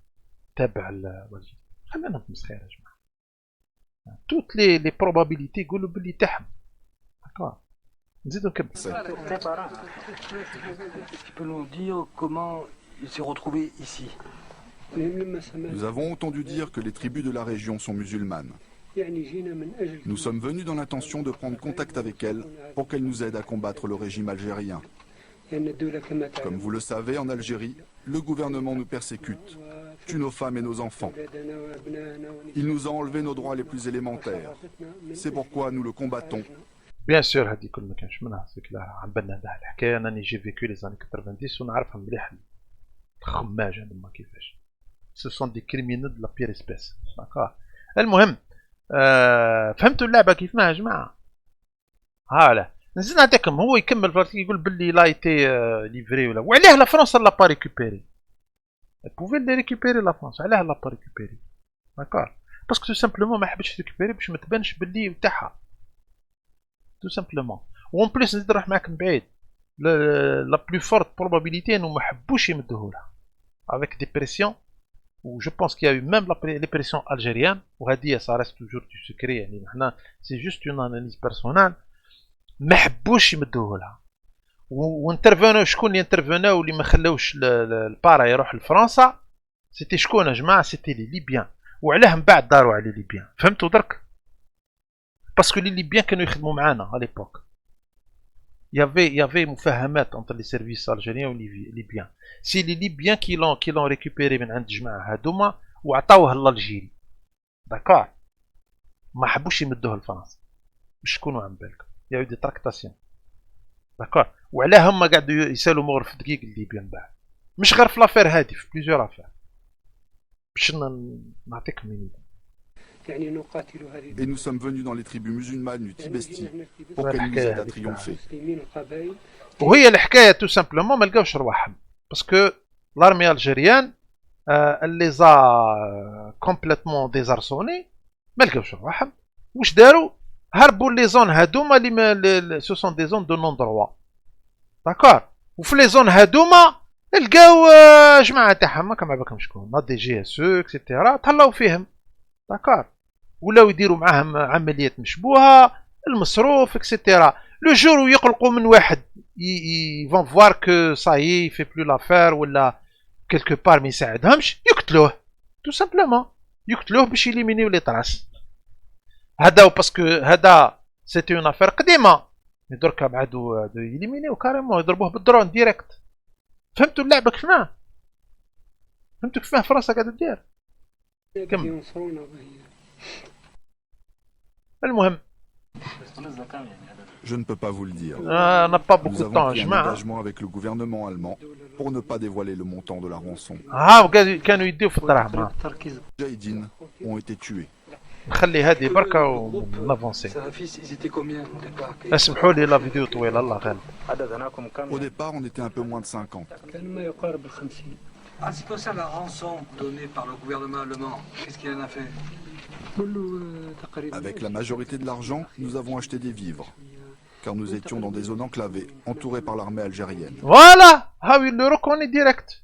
Speaker 1: تابع الوالد؟ خلينا نمسخير يا جماعه. toutes les probabilités يقولوا باللي تحم. d'accord. نزيدو نكمل.
Speaker 8: Tes parents.
Speaker 5: Tu peux nous dire comment il s'est retrouvé ici?
Speaker 6: Nous avons entendu dire que les tribus de la région sont musulmanes. Nous sommes venus dans l'intention de prendre contact avec elles pour qu'elles nous aident à combattre le régime algérien. Comme vous le savez, en Algérie, le gouvernement nous persécute, tue nos femmes et nos enfants. Il nous a enlevé nos droits les plus élémentaires. C'est pourquoi nous le combattons.
Speaker 1: Bien sûr هذه كل ما كانش منها سكلا عن بالنا هذه الحكايه. انني جي فيكو لي زاني 90 ونعرفها مليح. خماج هذوما كيفاش. ce sont des criminels de la pire espèce. d'accord. المهم فهمتوا اللعبه كيف ما يا جماعه؟ هالا نزيد نعطيكم. هو يكمل في يقول باللي لا ايتي ليفري ولا وعلاه لا فرنسا لا با ريكوبيري. بوفي لي ريكوبيري لا فرنسا. علاه لا با ريكوبيري؟ داكور. باسكو تو سامبلومون ما حبتش ريكوبيري باش ما تبانش باللي تاعها. تو سامبلومون. وان بليس نزيد نروح معاك من بعيد. لا بلو فورت بروبابيليتي انه ما حبوش يمدوهولها avec des pressions. Ou je pense qu'il y a eu même les pressions algériennes. وهذه ça reste toujours du secret يعني حنا c'est juste une analyse personnelle. ما حبوش يمدوه لها. وانترفينو شكون اللي انترفيناو اللي ما خلاوش البارا يروح لفرنسا؟ سيتي شكون يا جماعه؟ سيتي لي ليبيان. وعلاه من بعد داروا على لي ليبيان. فهمتوا درك؟ باسكو لي ليبيان كانوا يخدموا معانا على ليبوك. y avait مفاهمات entre les services algériens et libyens. C'est les libyens qui l'ont récupéré من عند الجماعه هذوما وعطاوه للجيري. داكور. ما حبوش يمدوه لفرنسا. باش تكونوا عم بالكم. il y a eu des tractations. داكور. وعلاه هما قاعدوا يسالوا مغرف دقيق الليبيان من بعد. مش غير في لافير هادي في بليزيور افير. باش نعطيكم une idée.
Speaker 6: Et nous sommes venus dans les tribus musulmanes du Tibesti pour qu'elles nous aident à triompher.
Speaker 1: وهي الحكايه تو سامبلومون ما لقاوش رواحهم باسكو لارمي الجيريان اللي زا كومبليتمون ديزارسوني ما لقاوش رواحهم. واش داروا؟ هربوا لي زون هادوما اللي سو سون دي زون دو نون دروا. داكور. وفي لي زون هادوما لقاو جماعه تاعهم كما بالكم شكون لا دي جي اس او اكسيتيرا تهلاو فيهم. داكور. ولاو يديروا معاهم عمليات مشبوهه المصروف اكسيتيرا. لو جور يقلقوا من واحد يفون فوار كو صايي يفي بلو لافير ولا كيلكو بار ما يساعدهمش يقتلوه تو سامبلومون. يقتلوه باش يليمينيو لي طراس. هذا باسكو هذا سيتي اون افير قديمه. دركا بعدو يليمينيو كاريمون يضربوه بالدرون ديريكت. فهمتوا اللعبة كيفاه؟ فهمتوا كيفاه فرنسا قاعدة دير؟ كمل. المهم
Speaker 6: Je ne peux pas vous le dire.
Speaker 1: on n'a pas beaucoup
Speaker 6: Nous
Speaker 1: de
Speaker 6: avons
Speaker 1: temps
Speaker 6: pris un
Speaker 1: جماعة.
Speaker 6: engagement avec le gouvernement allemand pour ne pas dévoiler le montant de la rançon.
Speaker 1: هاو كانوا يديو في الدراهم.
Speaker 6: Mujahideen ont été tués.
Speaker 1: نخلي هذه بركة ونافونسي. اسمحوا لي لا فيديو طويلة الله غالب.
Speaker 8: عددناكم كم؟
Speaker 6: Au départ, on était un peu moins de 50.
Speaker 5: En ce qui concerne la rançon donnée par le gouvernement allemand, qu'est-ce qu'il en a fait?
Speaker 6: Avec la majorité de l'argent, nous avons acheté des vivres, car nous étions dans des zones enclavées, entourées par l'armée algérienne.
Speaker 1: فوالا هاو اللي ركوني ديريكت.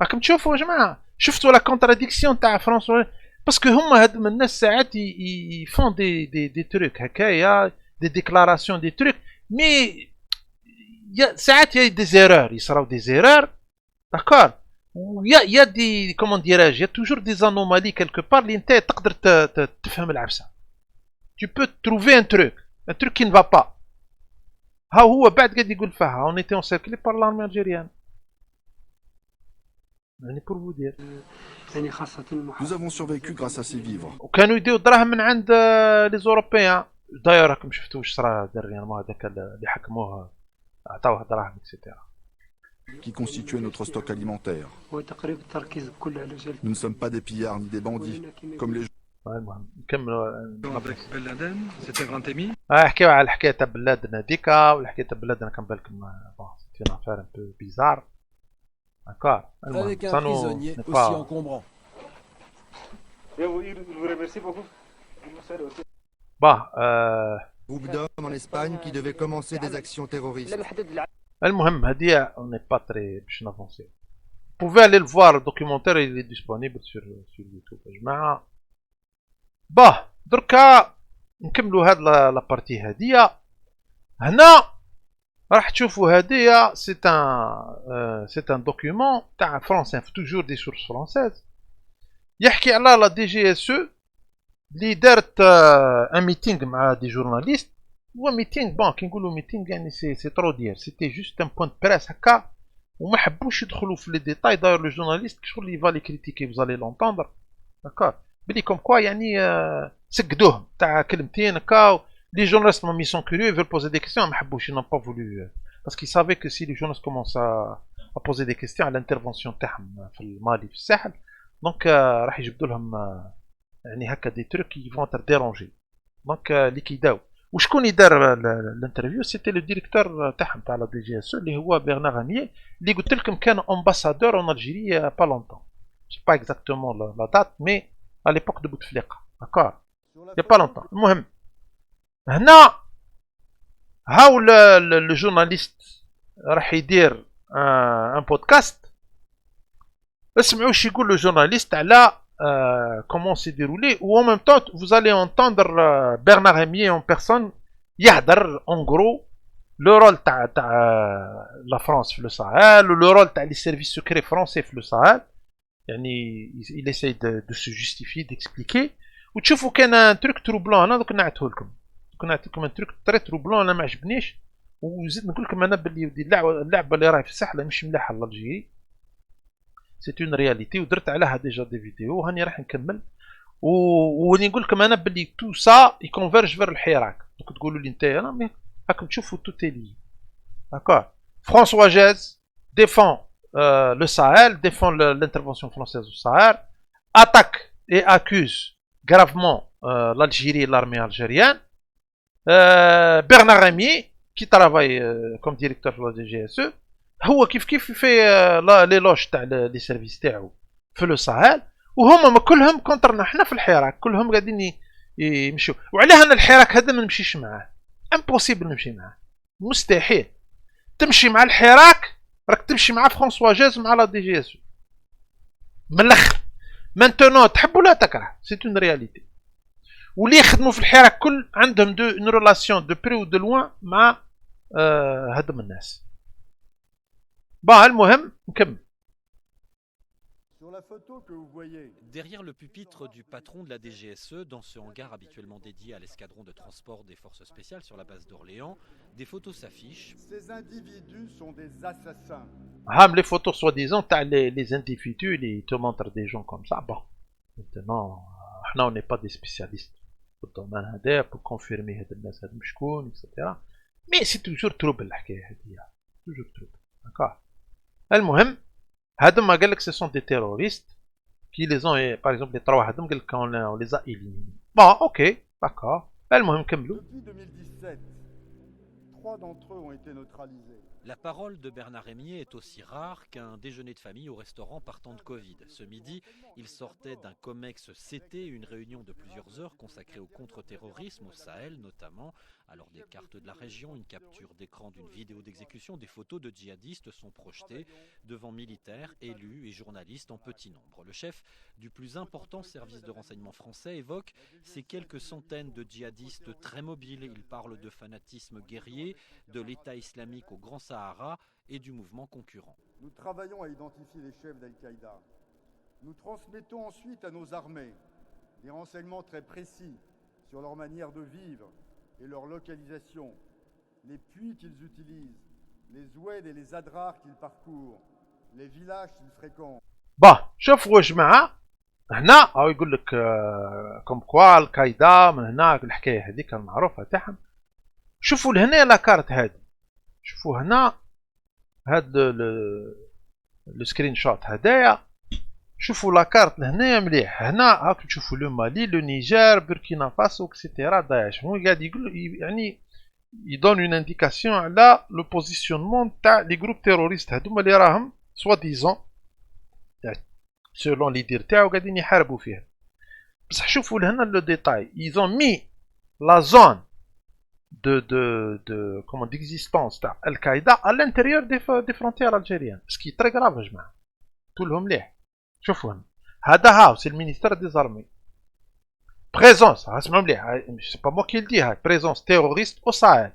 Speaker 1: راكم تشوفوا يا جماعة، شفتوا لا كونتراديكسيون تاع فرنسا، باسكو هما هاد من الناس ساعات يفون دي تروك هكايا، دي ديكلاراسيون دي تروك، مي ساعات يا دي زيرور يصراو دي زيرور، داكور، ويا دي كومون ديراج، يا توجور دي زانومالي كالكو بار اللي انت تقدر تفهم العفسه. Tu peux trouver un truc qui ne va pas. ها هو بعد قاعد يقول فيها on était encerclés par l'armée algérienne. يعني pour vous dire.
Speaker 6: Nous avons survécu grâce à ces vivres.
Speaker 1: وكانوا يديو الدراهم من عند لي زوروبيان. داير راكم شفتوا واش صرا ديريانمون هذاك اللي حكموه عطاوه دراهم اكسيتيرا.
Speaker 6: Qui constituait notre stock alimentaire. Nous ne sommes pas des pillards ni des bandits, comme les
Speaker 1: المهم نكملوا.
Speaker 5: بن لادن سيتي غران تيمي.
Speaker 1: نحكيو على الحكايه تاع بن لادن هذيك، والحكايه تاع بن لادن كان بالكم بون سيتي افير ان بو بيزار. داكور.
Speaker 4: Avec un prisonnier aussi encombrant.
Speaker 1: باه
Speaker 9: Groupe d'hommes en Espagne qui devait commencer des actions terroristes.
Speaker 1: المهم هدية on n'est pas très باش نافونسي. Vous pouvez aller le voir, le documentaire il est disponible sur YouTube يا جماعة. باه دركا نكملوا هاد لابارتي هادية. هنا راح تشوفوا هادية سي ان دوكيومون تاع فرونس انفو، توجور دي سورس فرونسيز، يحكي على لا دي جي اس او اللي دارت ان ميتينغ مع دي جورناليست. هو ميتينغ بون كي نقولوا ميتينغ يعني سي ترو دير، سيتي جوست ان بوان بريس هكا، وما حبوش يدخلوا في لي ديتاي. داير لو جورناليست شغل لي فالي كريتيكي vous allez l'entendre داكور، بلي كوم كوا يعني سقدوهم تاع كلمتين هكا. لي جورناليست مام يسون كوريو يفول بوزي دي كيستيون، ما حبوش ينون با فولو باسكو سافي كو سي لي جورناليست كومونس ا بوزي دي كيستيون على الانترفونسيون تاعهم في المالي في الساحل، دونك راح يجبدوا لهم يعني هكا دي تروك كي فون تر ديرونجي. دونك اللي كيداو وشكون يدار الانترفيو سيتي لو ديريكتور تاعهم تاع لا دي جي اس اللي هو برنار راميي، اللي قلت لكم كان امباسادور اون الجيري با لونتون، سي با اكزاكتومون لا دات مي على ليبوك دو بوتفليقه داكور يا با لونتون. المهم هنا هاو لو جورناليست راح يدير ان بودكاست. اسمعوا واش يقول لو جورناليست على comment c'est déroulé, ou en même temps vous allez entendre Bernard Rémier en personne يهدر en gros le rôle تاع la France في le Sahel, le rôle تاع les services secrets français في le Sahel. يعني il essaye de se justifier, d'expliquer. وتشوفوا كان un truc troublant انا دوك نعته لكم، نعطي لكم un truc très troublant انا ما عجبنيش. وزيد نقول لكم انا باللي اللعبه اللي راهي في الساحل مش ملاحه لالجيري، سي اون رياليتي، ودرت عليها ديجا دي فيديو وهاني راح نكمل. وني نقول لكم انا باللي تو سا يكونفيرج فير الحراك. دونك تقولوا لي نتايا انا مي راكم تشوفوا تو تيلي داكور. فرانسوا جاز ديفون لو ساهل، ديفون l'intervention française au Sahel, attaque et accuse gravement l'Algérie et l'armée algérienne. Bernard Rémier qui travaille comme directeur de la DGSE هو كيف يفي لي لوج تاع لي سيرفيس تاعو في لو ساهل، وهما كلهم كونترنا حنا في الحراك، كلهم قاعدين يمشيو. وعلاه انا الحراك هذا ما نمشيش معاه، امبوسيبل نمشي معاه، مستحيل تمشي مع الحراك. راك تمشي مع فرانسوا جاز مع لا دي جي اس من الاخر. مانتونو تحب ولا تكره سي اون رياليتي. واللي يخدموا في الحراك كل عندهم اون ريلاسيون دو بري و دو لوان مع هادم الناس. باه المهم نكمل.
Speaker 10: Sur la photo que vous voyez,
Speaker 11: derrière le pupitre du patron de la DGSE, dans ce hangar habituellement dédié à l'escadron de transport des forces spéciales sur la base d'Orléans, des photos s'affichent.
Speaker 10: ces individus sont des assassins.
Speaker 1: Les photos soi-disant, les individus, ils te montrent des gens comme ça. Bon, maintenant, on n'est pas des spécialistes في الدومين هذا pour confirmer هاد الناس هاد شكون etc. Mais c'est toujours trouble الحكاية هذه. Toujours trouble. D'accord. المهم هادما قال لك ce sont des terroristes qui les ont par exemple les trois هادم قال لك on les a éliminés. Bon, ok, d'accord. المهم كملوا.
Speaker 10: Depuis 2017, 3 d'entre eux ont été neutralisés.
Speaker 11: La parole de Bernard Rémier est aussi rare qu'un déjeuner de famille au restaurant partant de Covid. Ce midi, il sortait d'un COMEX CT, une réunion de plusieurs heures consacrée au contre-terrorisme au Sahel notamment. Alors des cartes de la région, une capture d'écran d'une vidéo d'exécution, des photos de djihadistes sont projetées devant militaires, élus et journalistes en petit nombre. Le chef du plus important service de renseignement français évoque ces quelques centaines de djihadistes très mobiles. Il parle de fanatisme guerrier, de l'État islamique au Grand Sahara et du mouvement concurrent.
Speaker 10: Nous travaillons à identifier les chefs d'Al-Qaïda. Nous transmettons ensuite à nos armées des renseignements très précis sur leur manière de vivre et leur localisation, les puits qu'ils utilisent, les oueds et les adrars qu'ils parcourent, les villages qu'ils fréquentent.
Speaker 1: Bon, شوفوا يا جماعة هنا أو يقول لك كم كوا القاعدة من هنا الحكاية هذيك المعروفة تاعهم. شوفوا لهنا لا كارت هذه. شوفوا هنا هاد لو سكرين شوت هدايا. شوفوا لا كارت لهنايا مليح. هنا هاك تشوفوا لو مالي لو نيجر بوركينا فاسو اكسيتيرا داعش. شنو قاعد يقول يعني يدون اون انديكاسيون على لو بوزيسيونمون تاع لي جروب تيروريست هادوما اللي راهم سوا ديزون سولون لي دير تاعو قاعدين يحاربوا فيه. بصح شوفوا لهنا لو ديتاي ايزون مي لا زون comment d'existence Al-Qaïda à l'intérieur des frontières algériennes, ce qui est très grave. Je m'en tout le monde شوفوا هنا هذا c'est le ministère des armées présence اسمعوا مليح c'est pas moi qui le dis هاي présence terroriste au Sahel.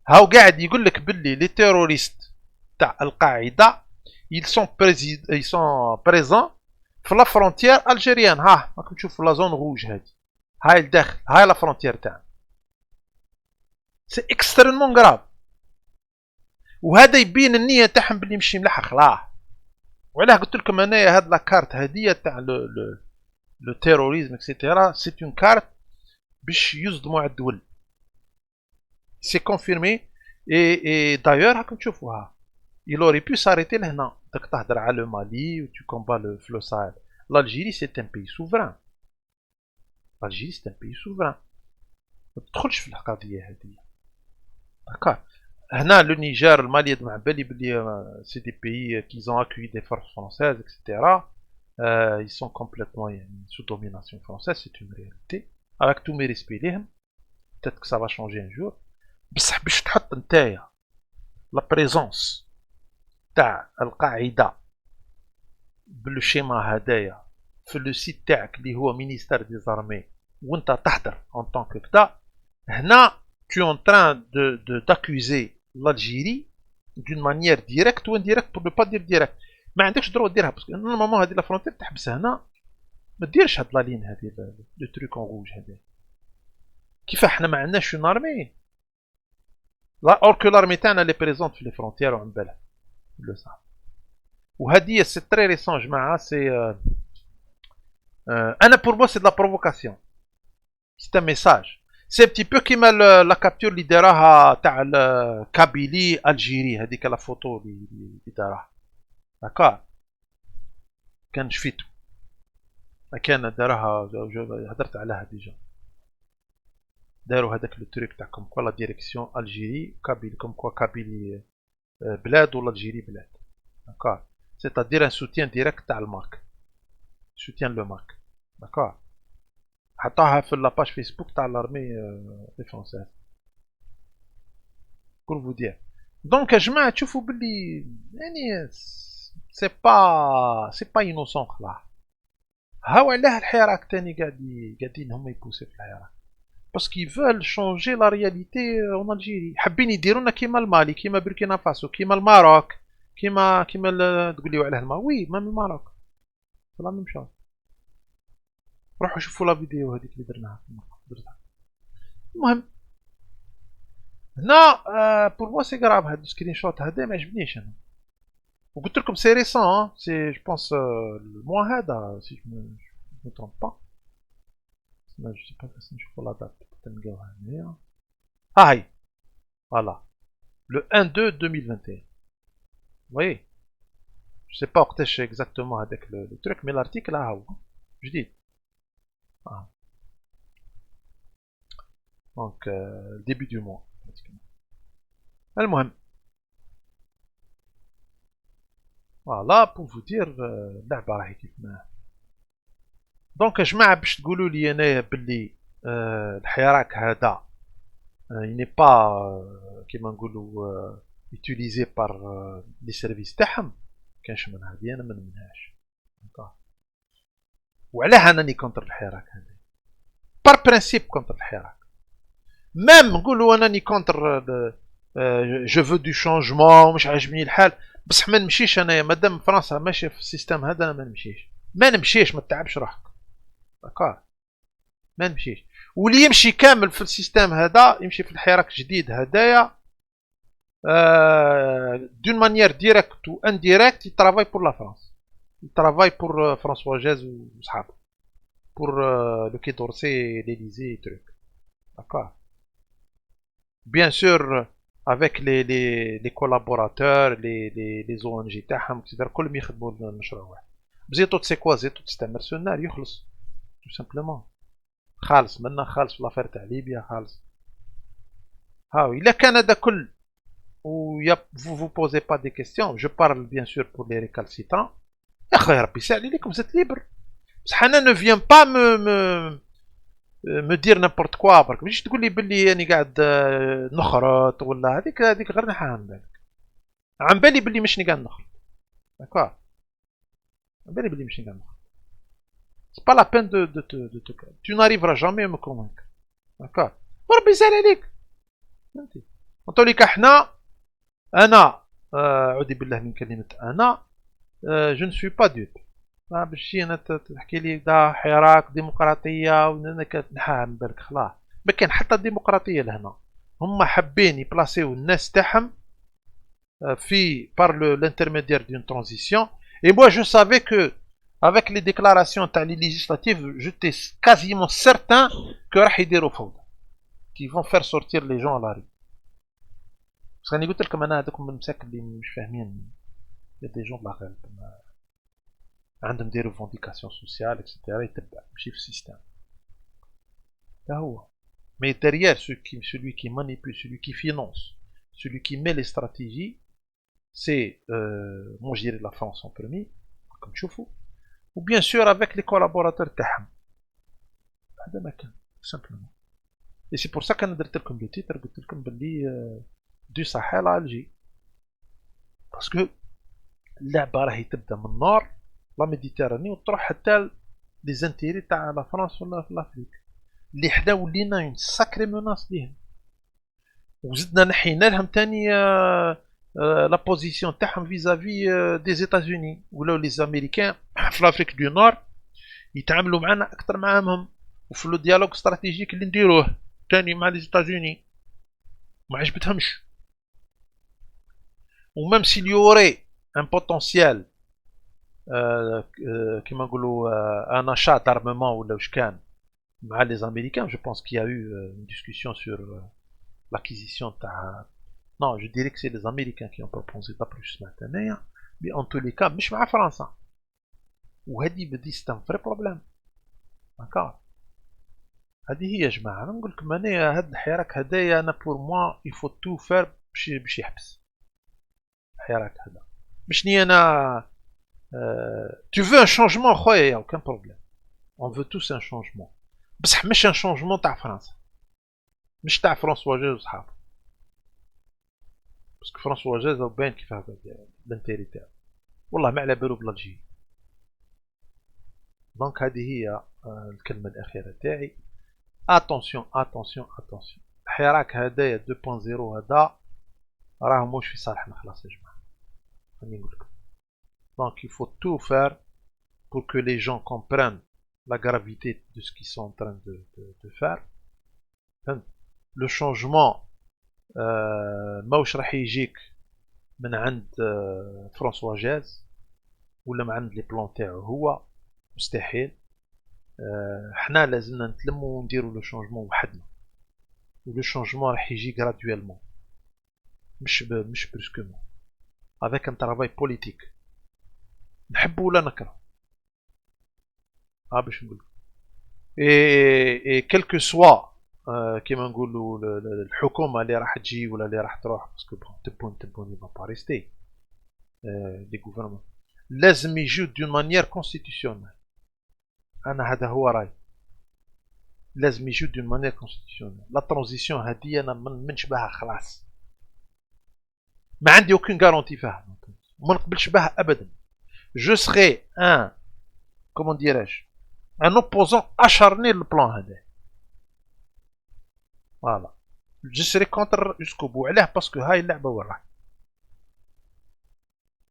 Speaker 1: هاو قاعد يقول لك باللي les terroristes تاع القاعدة ils sont présents في la frontière algérienne. ها راكم تشوفوا la zone rouge هذه هاي الداخل هاي la frontière تاعنا. سي اكستريمون غراف وهذا يبين النيه تاعهم باللي مشي ملحق لاه. وعلاه قلت لكم انايا هاد لاكارت هذه تاع لو تيروريزم اكسيتيرا سي اون كارت باش يصدموا على الدول. سي كونفيرمي اي دايور راكم تشوفوها. il aurait pu s'arrêter لهنا. داك تهضر على لو مالي و tu combats le Sahel. l'Algérie c'est un pays souverain. l'Algérie c'est un pays souverain. ما تدخلش في القضيه هذه. D'accord. هنا le Niger, le Mali, c'est des pays qui ont accueilli des forces françaises, etc. Ils sont complètement sous domination française, c'est une réalité. Avec tous mes respects, peut-être que ça va changer un jour. بصح باش تحط نتايا la présence تاع القاعدة بالشيما هدايا في لو سيت تاعك اللي هو ministère des armées وانت تحضر en tant que كدا. هنا tu es en train d'accuser l'Algérie d'une manière directe ou indirecte pour ne pas dire direct. ما عندكش droit ديرها باسكو نورمالمون هذه لا فرونتير تحبسها هنا. ما ديرش هاد لا لين هذه لو تروك اون روج هذا. كيف احنا ما عندناش اون ارمي لا اور كو لارمي تاعنا لي بريزونت في لي فرونتير وعن بالها لو صح. وهذه سي تري ريسون جماعه. سي انا بور مو سي دو لا بروفوكاسيون. سي ان ميساج. سي بتي بو كيما لا كابتور اللي داراها تاع كابيلي الجيري هذيك لا فوتو اللي داراها. داكار كان شفيتو كان داراها هدرت عليها ديجا. داروا هذاك لو تريك تاع كوم كوا لا ديريكسيون الجيري كابيلي كوم كوا كابيلي بلاد ولا الجيري بلاد. داكار سيتادير ان سوتيان ديريكت تاع المارك. سوتيان لو مارك. داكار حطاها في لاباج فيسبوك تاع لارمي دي فرونسيز بور فو دير. دونك يا جماعه تشوفوا باللي يعني سي با انوسون خلاص. هاو علاه الحراك تاني قاعدين هم يبوسي في الحراك باسكو يفول شونجي لا رياليتي اون الجيري. حابين يديرونا كيما المالي كيما بوركينا فاسو كيما الماروك كيما تقوليو عليه الماروك. وي مام الماروك لا ميم شوز. روحوا شوفوا لا فيديو هذيك اللي درناها درتها. المهم هنا بور موا سي غراف هاد السكرين شوت هذا ما عجبنيش انا. وقلت لكم سي ريسون سي جو بونس الموا هذا سي جو ترومب با. جو سي با بس نشوفوا لا دات تلقاوها هنايا. ها هي فوالا لو 1 2 2021. وي جو سي با وقتاش اكزاكتومون هذاك لو تروك مي لارتيكل ها هو جديد. دونك ديبي دو موا. المهم فوالا بور فو دير اللعبة راهي كيف ما. دونك جماعة باش تقولوا لي انايا بلي الحراك هذا ني با كيما نقولوا يوتيليزي بار لي سيرفيس تاعهم كانش منها هادي انا ما نمنهاش. وعلاه انني كونتر الحراك هذا بار برانسيب كونتر الحراك. ميم نقولوا انني كونتر جو فو دو شونجمون ومش عاجبني الحال بصح ما نمشيش انايا مادام فرنسا ماشيه في السيستم هذا انا ما نمشيش ما تتعبش روحك داكور ما نمشيش. واللي يمشي كامل في السيستم هذا يمشي في الحراك الجديد هدايا دون مانيير ديريكت و انديريكت يترافاي بور لا فرانس يترافاي بور فرانسوا جاز وصحابه بور لو كي دورسي ليليزي تروك داكور. Bien sûr, avec les collaborateurs, les ONG تاعهم etc. كلهم يخدموا المشروع واحد. بزيتو تسي كوا زيتو تستعمر سونار يخلص تو سامبلومون خالص منا خالص في لافير تاع ليبيا خالص. هاو إلا كان هذا كل و vous posez pas des questions, je parle bien sûr pour les récalcitrants. يا خويا ربي يسهل عليكم زيت ليبر بصح انا ne viens pas me dire n'importe quoi برك ماشي تقول لي بلي راني قاعد نخرط ولا هذيك غير نحاها عن بالك. عن بالي بلي ماشي قاعد نخرط داكور. عن بالي بلي ماشي قاعد نخرط. سي با لا بين دو tu n'arriveras jamais à me convaincre داكور. وربي يسهل عليك فهمتي. ان طولي حنا انا اعوذ بالله من كلمه انا جو نسوي با دوب باش انا تحكي لي دا حراك ديمقراطيه وانا كنحاها من بالك خلاص ما كان حتى ديمقراطيه لهنا. هما حابين يبلاسيو الناس تاعهم في بار l'intermédiaire d'une transition et moi je savais que avec les déclarations تاع les législatives j'étais quasiment certain que راح يديروا فوضى qui vont faire sortir les gens à la rue. بس راني قلت لكم انا هذوك من المساكن اللي مش فاهمين يا دي جون لا غير عندهم دي ريفونديكاسيون سوسيال اكسيتيرا يتبع ماشي في السيستم هذا هو. مي derrière celui qui manipule, celui qui finance, celui qui met les stratégies c'est moi je dirais la France en premier comme تشوفوا ou bien sûr avec les collaborateurs تاعهم هذا ما كان simplement. et c'est pour ça que انا درت لكم لو تيتر قلت لكم باللي دو ساحل الجي باسكو اللعبه راهي تبدا من النور لا ميديتيراني وتروح حتى لي زانتيري تاع لا فرنسا ولا في لافريك اللي حدا ولينا اون ساكري موناس ليهم. وزدنا نحينا لهم تاني لا بوزيسيون تاعهم فيزافي دي زيتازوني ولاو لي زاميريكان في لافريك دو نور يتعاملوا معنا اكثر معاهم وفي لو ديالوج استراتيجيك اللي نديروه تاني مع لي زيتازوني ما عجبتهمش. وميم سي ليوري ان بوتونسيال كيما نقولوا ان achat d'armement ولا واش كان مع لي زاميريكان je pense qu'il y a eu une discussion sur l'acquisition تاع non je dirais que c'est les américains qui ont proposé d'après je سمعت انايا mais en tous les cas مش مع فرنسا وهذه بدي c'est un vrai problème داكور. هذه هي يا جماعه نقول لكم انايا هاد الحراك هدايا انا بور موا il faut tout faire باش يحبس الحراك هذا مش ني انا tu veux un changement خويا يا aucun problème on veut tous un changement بصح مش un changement تاع فرنسا مش تاع فرانسوا جاز وصحابه باسكو فرانسوا جاز باين كيف هذا الانتيري تاعو والله ما على بالو بلالجي. دونك هذه هي الكلمه الاخيره تاعي. اتونسيون اتونسيون اتونسيون الحراك هدايا 2.0 هذا راه موش في صالحنا خلاص يا جماعه راني نقول لكم. دونك il faut tout faire pour que les gens comprennent la gravité de ce qu'ils sont en train de faire. Le changement ماوش راح يجيك من عند فرانسوا جاز ولا من عند لي بلان تاعو هو مستحيل. حنا لازمنا نتلموا ونديروا لو شونجمون وحدنا، ولو شونجمون راح يجي غرادويلمون مش برسكومون افيك ان ترافاي بوليتيك نحبو ولا نكره. باش نقول اي كلكو سوا كيما نقولوا الحكومه اللي راح تجي ولا اللي راح تروح، باسكو تبون با با ريستي لي غوفرنمون لازم يجيو دون مانيير كونستيتيسيونيل. انا هذا هو راي، لازم يجيو دون مانيير كونستيتيسيونيل. لا ترانزيسيون هذه انا من نشبهها خلاص، ما عندي اوكين غارونتي فيها، ما نقبلش بها ابدا. جو سري ان كومون ديراج ان اوبوزون اشارني للبلان هذا. فوالا جو سري كونتر جوسكو بو. علاه؟ باسكو هاي اللعبه وين راح.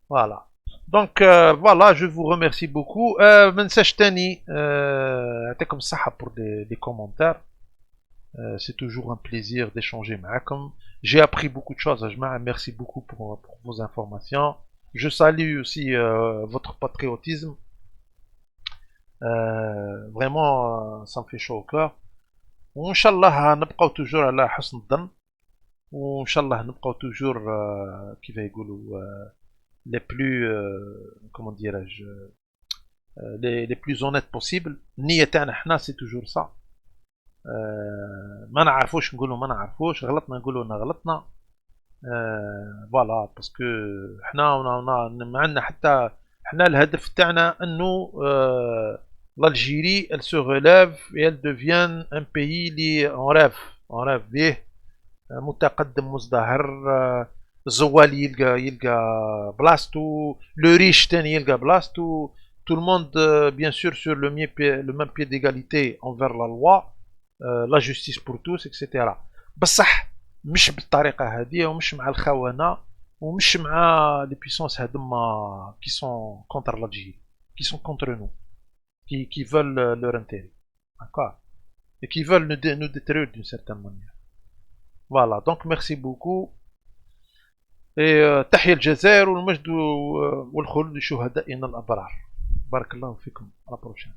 Speaker 1: فوالا دونك فوالا جو فو ريميرسي بوكو. ما ننساش تاني يعطيكم الصحه بور لي كومونتير. C'est toujours un plaisir d'échanger معاكم. J'ai appris beaucoup de choses, Ajma. Merci beaucoup pour vos informations. Je salue aussi votre patriotisme. Vraiment, ça me fait chaud au cœur. وإن شاء الله نبقاو توجور على حسن الظن، وإن شاء الله نبقاو توجور كيف يقولوا les plus comment dirais-je les plus honnêtes possible. النية تاعنا حنا سي توجور صح. ما نعرفوش نقولوا ما نعرفوش، غلطنا نقولوا أنا غلطنا. فوالا باسكو حنا ما عندنا حتى حنا الهدف تاعنا انه l'Algérie elle se relève et elle devient un pays اللي on rêve به، متقدم مزدهر، الزوال يلقى بلاصتو، لو ريش تاني يلقى بلاصتو، tout le monde bien sûr sur le même pied d'égalité envers la loi، la justice pour tous etc. بصح مش بالطريقه هذه، ومش مع الخونه، ومش مع لي بيسونس هذوما qui sont contre l'Algérie، qui sont contre nous، qui veulent leur intérêt, d'accord, et qui veulent nous détruire d'une certaine manière. Voilà, donc merci beaucoup. Et تحية الجزائر والمجد والخلود لشهدائنا الأبرار. بارك الله فيكم. à la prochaine.